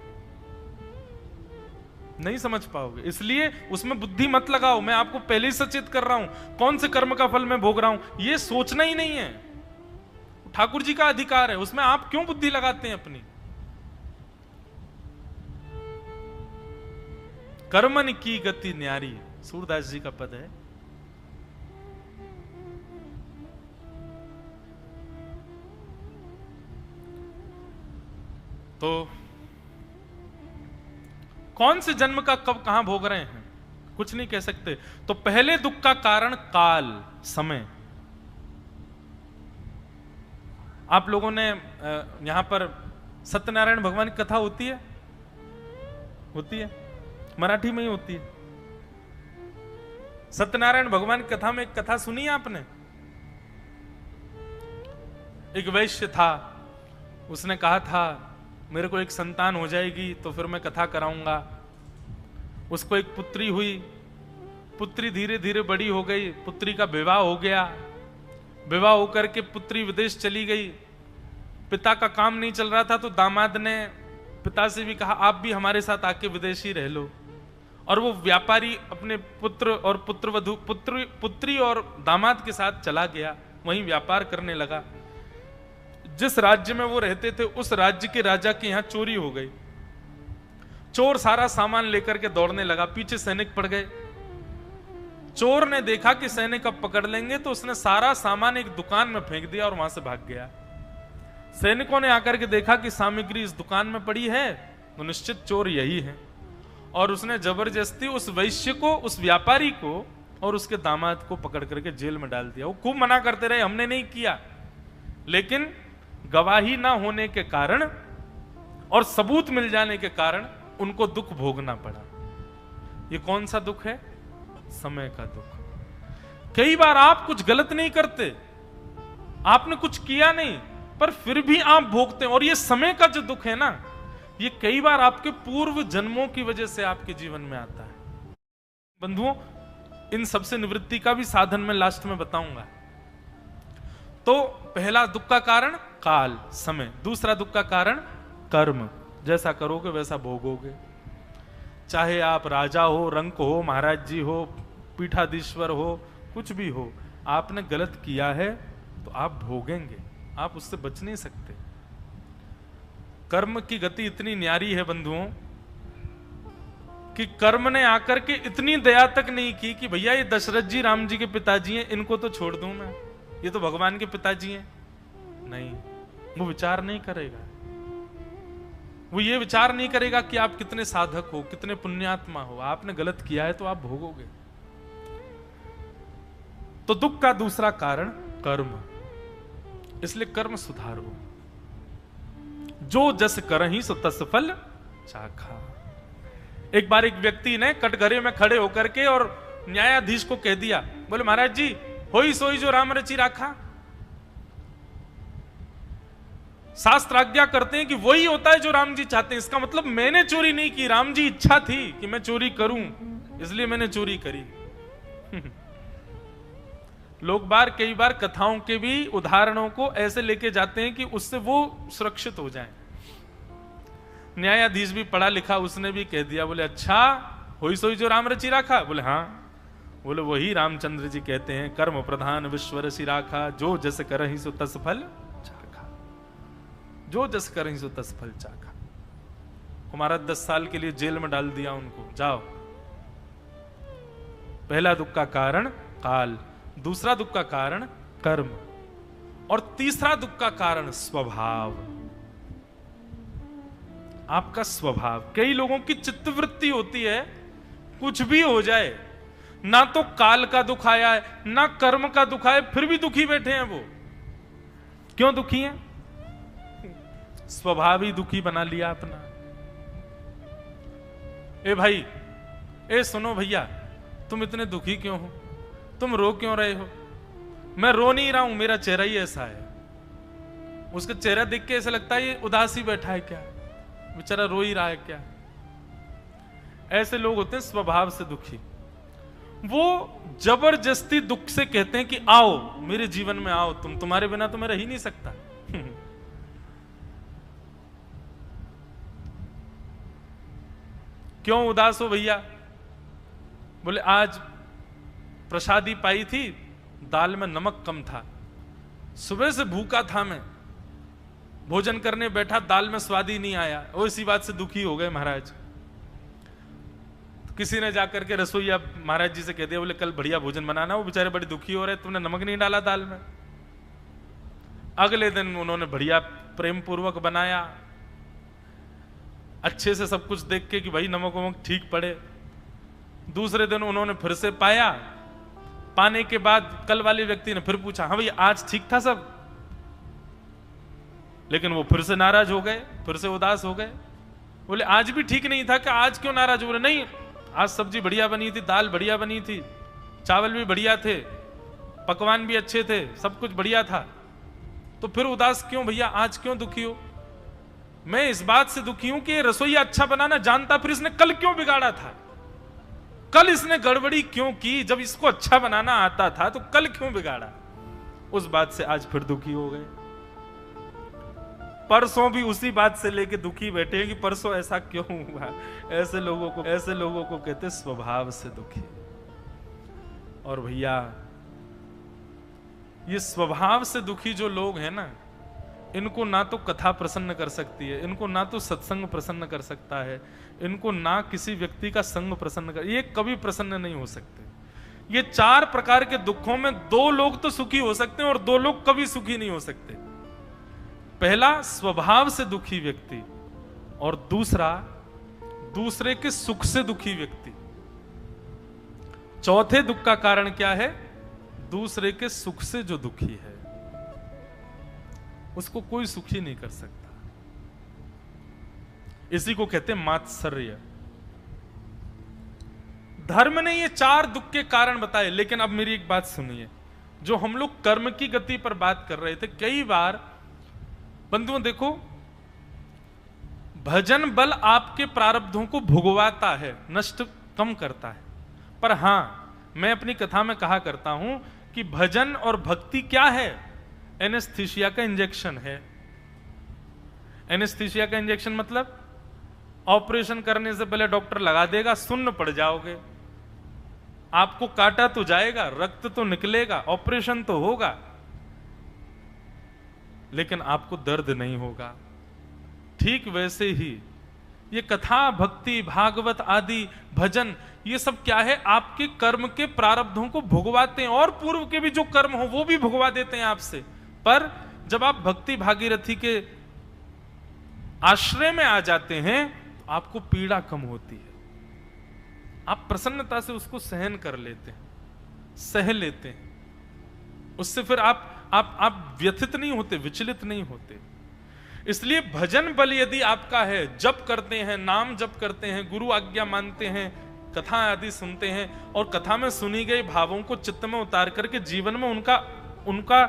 नहीं समझ पाओगे। इसलिए उसमें बुद्धि मत लगाओ। मैं आपको पहले ही सचेत कर रहा हूं, कौन से कर्म का फल मैं भोग रहा हूं ये सोचना ही नहीं है। ठाकुर जी का अधिकार है, उसमें आप क्यों बुद्धि लगाते हैं अपनी। कर्मन की गति न्यारी, सूरदास जी का पद है। तो कौन से जन्म का कब कहां भोग रहे हैं कुछ नहीं कह सकते। तो पहले दुख का कारण काल, समय। आप लोगों ने यहां पर सत्यनारायण भगवान की कथा होती है, होती है, मराठी में ही होती है। सत्यनारायण भगवान की कथा में एक कथा सुनी है आपने? एक वैश्य था, उसने कहा था मेरे को एक संतान हो जाएगी तो फिर मैं कथा कराऊंगा। उसको एक पुत्री हुई, पुत्री धीरे धीरे बड़ी हो गई, पुत्री का विवाह हो गया। विवाह होकर के पुत्री विदेश चली गई, पिता का काम नहीं चल रहा था, तो दामाद ने पिता से भी कहा आप भी हमारे साथ आके विदेशी रह लो। और वो व्यापारी अपने पुत्र और पुत्रवधू पुत्री और दामाद के साथ चला गया, वहीं व्यापार करने लगा। जिस राज्य में वो रहते थे उस राज्य के राजा के यहां चोरी हो गई। चोर सारा सामान लेकर के दौड़ने लगा, पीछे सैनिक पड़ गए। चोर ने देखा कि सैनिक अब पकड़ लेंगे, तो उसने सारा सामान एक दुकान में फेंक दिया और वहां से भाग गया। सैनिकों ने आकर के देखा कि सामग्री इस दुकान में पड़ी है, तो निश्चित चोर यही है। और उसने जबरदस्ती उस वैश्य को, उस व्यापारी को और उसके दामाद को पकड़ करके जेल में डाल दिया। वो खूब मना करते रहे, हमने नहीं किया, लेकिन गवाही ना होने के कारण और सबूत मिल जाने के कारण उनको दुख भोगना पड़ा। ये कौन सा दुख है? समय का दुख। कई बार आप कुछ गलत नहीं करते, आपने कुछ किया नहीं, पर फिर भी आप भोगते हैं। और ये समय का जो दुख है ना, ये कई बार आपके पूर्व जन्मों की वजह से आपके जीवन में आता है। बंधुओं, इन सबसे निवृत्ति का भी साधन मैं लास्ट में बताऊंगा। तो पहला दुख का कारण काल, समय। दूसरा दुख का कारण कर्म। जैसा करोगे वैसा भोगोगे। चाहे आप राजा हो, रंक हो, महाराज जी हो, पीठाधीश्वर हो, कुछ भी हो, आपने गलत किया है तो आप भोगेंगे, आप उससे बच नहीं सकते। कर्म की गति इतनी न्यारी है बंधुओं कि कर्म ने आकर के इतनी दया तक नहीं की कि भैया ये दशरथ जी राम जी के पिताजी हैं, इनको तो छोड़ दूं मैं, ये तो भगवान के पिताजी हैं। नहीं, वो विचार नहीं करेगा। वो ये विचार नहीं करेगा कि आप कितने साधक हो, कितने पुण्यात्मा हो। आपने गलत किया है तो आप भोगोगे। तो दुख का दूसरा कारण कर्म। इसलिए कर्म सुधारो। जो जस करहि सो तस फल चाखा। एक बार एक व्यक्ति ने कटघरे में खड़े होकर के और न्यायाधीश को कह दिया, बोले महाराज जी, होई सोई जो राम रचि राखा। शास्त्र आज्ञा करते हैं कि वही होता है जो राम जी चाहते हैं। इसका मतलब मैंने चोरी नहीं की, राम जी इच्छा थी कि मैं चोरी करूं, इसलिए मैंने चोरी करी। लोग बार कई बार कथाओं के भी उदाहरणों को ऐसे लेके जाते हैं कि उससे वो सुरक्षित हो जाएं। न्यायाधीश भी पढ़ा लिखा, उसने भी कह दिया, बोले अच्छा, होई सोई जो राम रचि राखा। बोले हाँ। बोले वही रामचंद्र जी कहते हैं, कर्म प्रधान विश्व रचि राखा, जो जस करहि सो तस फल चाखा। जो जस करहि सो तस फल चाखा। हमारा 10 साल के लिए जेल में डाल दिया उनको, जाओ। पहला दुख का कारण काल, दूसरा दुख का कारण कर्म, और तीसरा दुख का कारण स्वभाव। आपका स्वभाव। कई लोगों की चित्तवृत्ति होती है, कुछ भी हो जाए, ना तो काल का दुख आया है, ना कर्म का दुख आया, फिर भी दुखी बैठे हैं। वो क्यों दुखी हैं? स्वभाव ही दुखी बना लिया अपना। ए भाई, ए सुनो भैया, तुम इतने दुखी क्यों हो? तुम रो क्यों रहे हो? मैं रो नहीं रहा हूं, मेरा चेहरा ही ऐसा है। उसका चेहरा देख के ऐसा लगता है ये उदास ही बैठा है क्या, बेचारा रो ही रहा है क्या। ऐसे लोग होते हैं स्वभाव से दुखी। वो जबरदस्ती दुख से कहते हैं कि आओ मेरे जीवन में आओ, तुम्हारे बिना तो मैं रह ही नहीं सकता। क्यों उदास हो भैया? बोले आज प्रसादी पाई थी, दाल में नमक कम था, सुबह से भूखा था मैं, भोजन करने बैठा, दाल में स्वाद ही नहीं आया। वो इसी बात से दुखी हो गए महाराज। तो किसी ने जाकर के रसोईया महाराज जी से कह दिया, बोले कल बढ़िया भोजन बनाना। वो बेचारे बड़े दुखी हो रहे, तुमने नमक नहीं डाला दाल में। अगले दिन उन्होंने बढ़िया प्रेम पूर्वक बनाया, अच्छे से सब कुछ देख के कि भाई नमक वमक ठीक पड़े। दूसरे दिन उन्होंने फिर से पाया, पाने के बाद कल वाले व्यक्ति ने फिर पूछा, हाँ भाई आज ठीक था सब? लेकिन वो फिर से नाराज हो गए, फिर से उदास हो गए। बोले आज भी ठीक नहीं था, कि आज क्यों नाराज हो रहे? नहीं, आज सब्जी बढ़िया बनी थी, दाल बढ़िया बनी थी, चावल भी बढ़िया थे, पकवान भी अच्छे थे, सब कुछ बढ़िया था। तो फिर उदास क्यों भैया, आज क्यों दुखी हो? मैं इस बात से दुखी हूं कि रसोईया अच्छा बनाना जानता, फिर इसने कल क्यों बिगाड़ा था? कल इसने गड़बड़ी क्यों की? जब इसको अच्छा बनाना आता था तो कल क्यों बिगाड़ा? उस बात से आज फिर दुखी हो गए। परसों भी उसी बात से लेके दुखी बैठे हैं कि परसों ऐसा क्यों हुआ। ऐसे लोगों को कहते स्वभाव से दुखी। और भैया, ये स्वभाव से दुखी जो लोग हैं ना, इनको ना तो कथा प्रसन्न कर सकती है, इनको ना तो सत्संग प्रसन्न कर सकता है, इनको ना किसी व्यक्ति का संग प्रसन्न कर, ये कभी प्रसन्न नहीं हो सकते। ये 4 प्रकार के दुखों में 2 लोग तो सुखी हो सकते हैं और 2 लोग कभी सुखी नहीं हो सकते। पहला स्वभाव से दुखी व्यक्ति और दूसरा दूसरे के सुख से दुखी व्यक्ति। चौथे दुख का कारण क्या है? दूसरे के सुख से जो दुखी है उसको कोई सुखी नहीं कर सकता। इसी को कहते हैं मात्सर्य। धर्म ने ये 4 दुख के कारण बताए, लेकिन अब मेरी एक बात सुनिए। जो हम लोग कर्म की गति पर बात कर रहे थे, कई बार बंधुओं देखो, भजन बल आपके प्रारब्धों को भुगवाता है, नष्ट कम करता है। पर हां, मैं अपनी कथा में कहा करता हूं कि भजन और भक्ति क्या है? एनेस्थीसिया का इंजेक्शन है। एनेस्थीसिया का इंजेक्शन मतलब ऑपरेशन करने से पहले डॉक्टर लगा देगा, सुन्न पड़ जाओगे, आपको काटा तो जाएगा, रक्त तो निकलेगा, ऑपरेशन तो होगा, लेकिन आपको दर्द नहीं होगा। ठीक वैसे ही ये कथा, भक्ति, भागवत आदि भजन, ये सब क्या है? आपके कर्म के प्रारब्धों को भुगवाते हैं, और पूर्व के भी जो कर्म हो वो भी भुगवा देते हैं आपसे। पर जब आप भक्ति भागीरथी के आश्रय में आ जाते हैं तो आपको पीड़ा कम होती है, आप प्रसन्नता से उसको सहन कर लेते हैं, सह लेते हैं। उससे फिर आप व्यथित नहीं होते, विचलित नहीं होते। इसलिए भजन बल यदि आपका है, जप करते हैं, नाम जप करते हैं, गुरु आज्ञा मानते हैं, कथा आदि सुनते हैं और कथा में सुनी गई भावों को चित्त में उतार करके जीवन में उनका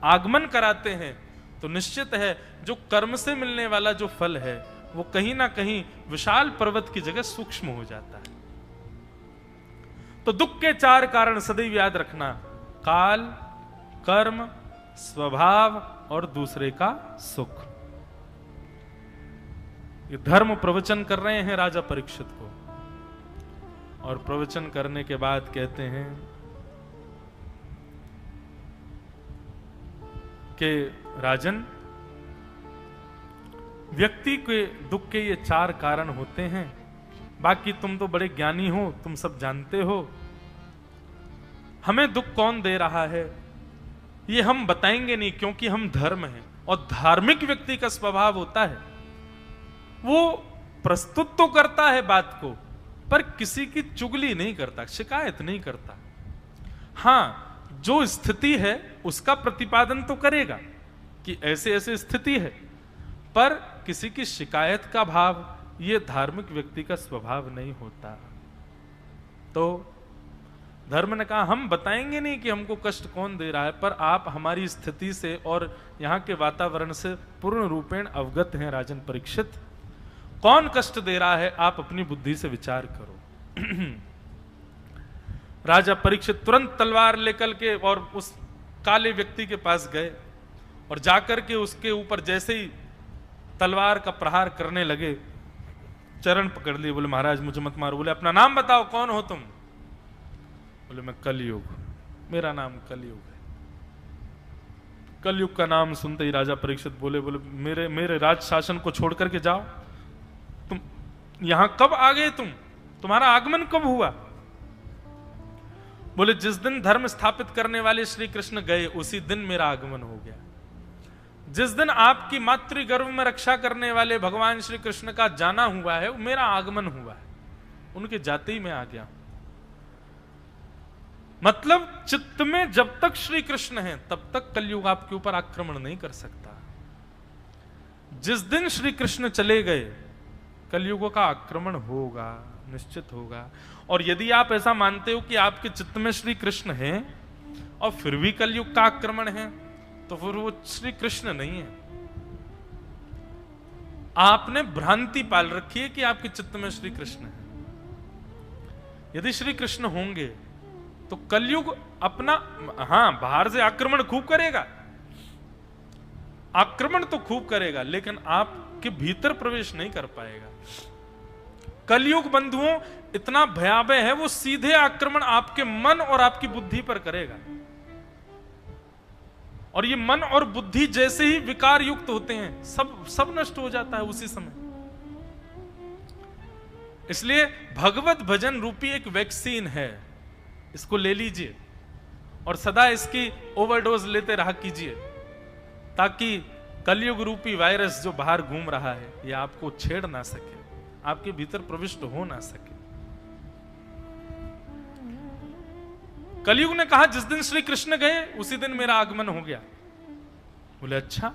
आगमन कराते हैं, तो निश्चित है जो कर्म से मिलने वाला जो फल है वो कहीं ना कहीं विशाल पर्वत की जगह सूक्ष्म हो जाता है। तो दुख के 4 कारण सदैव याद रखना: काल, कर्म, स्वभाव और दूसरे का सुख। ये धर्म प्रवचन कर रहे हैं राजा परीक्षित को, और प्रवचन करने के बाद कहते हैं कि राजन, व्यक्ति के दुख के ये 4 कारण होते हैं, बाकी तुम तो बड़े ज्ञानी हो, तुम सब जानते हो। हमें दुख कौन दे रहा है ये हम बताएंगे नहीं, क्योंकि हम धर्म हैं, और धार्मिक व्यक्ति का स्वभाव होता है वो प्रस्तुत तो करता है बात को, पर किसी की चुगली नहीं करता, शिकायत नहीं करता। हां, जो स्थिति है उसका प्रतिपादन तो करेगा कि ऐसे ऐसे स्थिति है, पर किसी की शिकायत का भाव ये धार्मिक व्यक्ति का स्वभाव नहीं होता। तो धर्म ने कहा हम बताएंगे नहीं कि हमको कष्ट कौन दे रहा है, पर आप हमारी स्थिति से और यहाँ के वातावरण से पूर्ण रूपेण अवगत हैं राजन परीक्षित। कौन कष्ट दे रहा है आप अपनी बुद्धि से विचार करो। राजा परीक्षित तुरंत तलवार लेकर के और उस काले व्यक्ति के पास गए और जाकर के उसके ऊपर जैसे ही तलवार का प्रहार करने लगे, चरण पकड़ लिए, बोले महाराज मुझे मत मारो। बोले अपना नाम बताओ, कौन हो तुम? बोले मैं कलयुग, मेरा नाम कलयुग है। कलयुग का नाम सुनते ही राजा परीक्षित बोले मेरे राज शासन को छोड़ करके जाओ। तुम यहां कब आ गए? तुम्हारा आगमन कब हुआ? बोले जिस दिन धर्म स्थापित करने वाले श्री कृष्ण गए उसी दिन मेरा आगमन हो गया। जिस दिन आपकी मातृ गर्भ में रक्षा करने वाले भगवान श्री कृष्ण का जाना हुआ है मेरा आगमन हुआ है, उनके जाते ही मैं आ गया। मतलब चित्त में जब तक श्री कृष्ण है तब तक कलयुग आपके ऊपर आक्रमण नहीं कर सकता। जिस दिन श्री कृष्ण चले गए कलयुग का आक्रमण होगा, निश्चित होगा। और यदि आप ऐसा मानते हो कि आपके चित्त में श्री कृष्ण है और फिर भी कलयुग का आक्रमण है, तो फिर वो श्री कृष्ण नहीं है। आपने भ्रांति पाल रखी है कि आपके चित्त में श्री कृष्ण है। यदि श्री कृष्ण होंगे तो कलयुग अपना, हां बाहर से आक्रमण खूब करेगा, आक्रमण तो खूब करेगा, लेकिन आपके भीतर प्रवेश नहीं कर पाएगा। कलयुग बंधुओं इतना भयावह है, वो सीधे आक्रमण आपके मन और आपकी बुद्धि पर करेगा। और ये मन और बुद्धि जैसे ही विकार युक्त होते हैं, सब नष्ट हो जाता है उसी समय। इसलिए भगवत भजन रूपी एक वैक्सीन है, इसको ले लीजिए और सदा इसकी ओवरडोज लेते रहा कीजिए, ताकि कलयुग रूपी वायरस जो बाहर घूम रहा है ये आपको छेड़ ना सके, आपके भीतर प्रविष्ट हो ना सके। कलयुग ने कहा जिस दिन श्री कृष्ण गए उसी दिन मेरा आगमन हो गया। बोले अच्छा,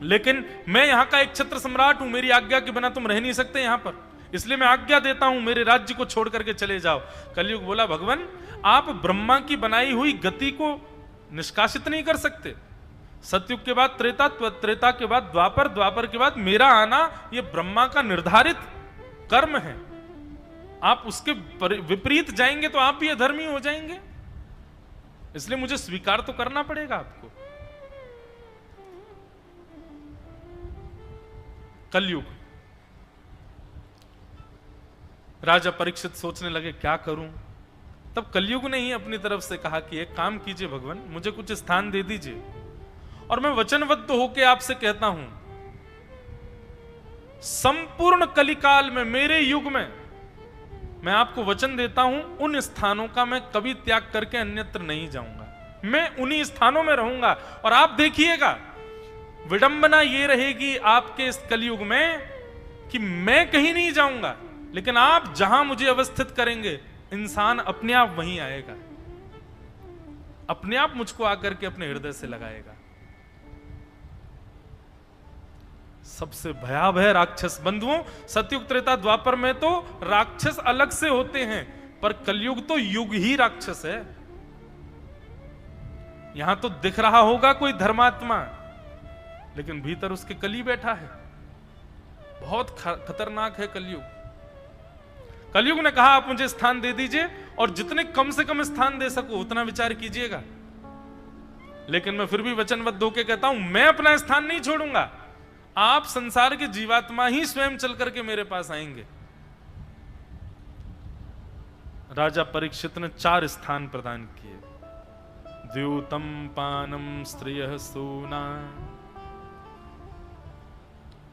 लेकिन मैं यहां का एक छत्र सम्राट हूं, मेरी आज्ञा के बिना तुम रह नहीं सकते यहां पर, इसलिए मैं आज्ञा देता हूं मेरे राज्य को छोड़ करके चले जाओ। कलयुग बोला भगवान आप ब्रह्मा की बनाई हुई गति को निष्कासित नहीं कर सकते। सतयुग के बाद त्रेता, त्रेता के बाद द्वापर, द्वापर के बाद मेरा आना यह ब्रह्मा का निर्धारित कर्म है। आप उसके विपरीत जाएंगे तो आप भी अधर्मी हो जाएंगे, इसलिए मुझे स्वीकार तो करना पड़ेगा आपको। कलयुग। राजा परीक्षित सोचने लगे क्या करूं। तब कलयुग ने ही अपनी तरफ से कहा कि एक काम कीजिए भगवान, मुझे कुछ स्थान दे दीजिए और मैं वचनबद्ध होकर आपसे कहता हूं, संपूर्ण कलिकाल में, मेरे युग में, मैं आपको वचन देता हूं उन स्थानों का मैं कभी त्याग करके अन्यत्र नहीं जाऊंगा, मैं उन्हीं स्थानों में रहूंगा। और आप देखिएगा विडंबना ये रहेगी आपके इस कलयुग में कि मैं कहीं नहीं जाऊंगा, लेकिन आप जहां मुझे अवस्थित करेंगे इंसान अपने आप वहीं आएगा, अपने आप मुझको आकर के अपने हृदय से लगाएगा। सबसे भयावह राक्षस बंधुओं, सतयुग त्रेता द्वापर में तो राक्षस अलग से होते हैं, पर कलयुग तो युग ही राक्षस है। यहां तो दिख रहा होगा कोई धर्मात्मा, लेकिन भीतर उसके कली बैठा है। बहुत खतरनाक है कलयुग। कलयुग ने कहा आप मुझे स्थान दे दीजिए और जितने कम से कम स्थान दे सको उतना विचार कीजिएगा, लेकिन मैं फिर भी वचनबद्ध होकर कहता हूं मैं अपना स्थान नहीं छोड़ूंगा, आप संसार के जीवात्मा ही स्वयं चल करके मेरे पास आएंगे। राजा परीक्षित ने 4 स्थान प्रदान किए, द्यूतम पानम स्त्रियः सूना।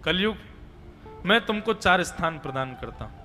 कलयुग मैं तुमको 4 स्थान प्रदान करता हूं।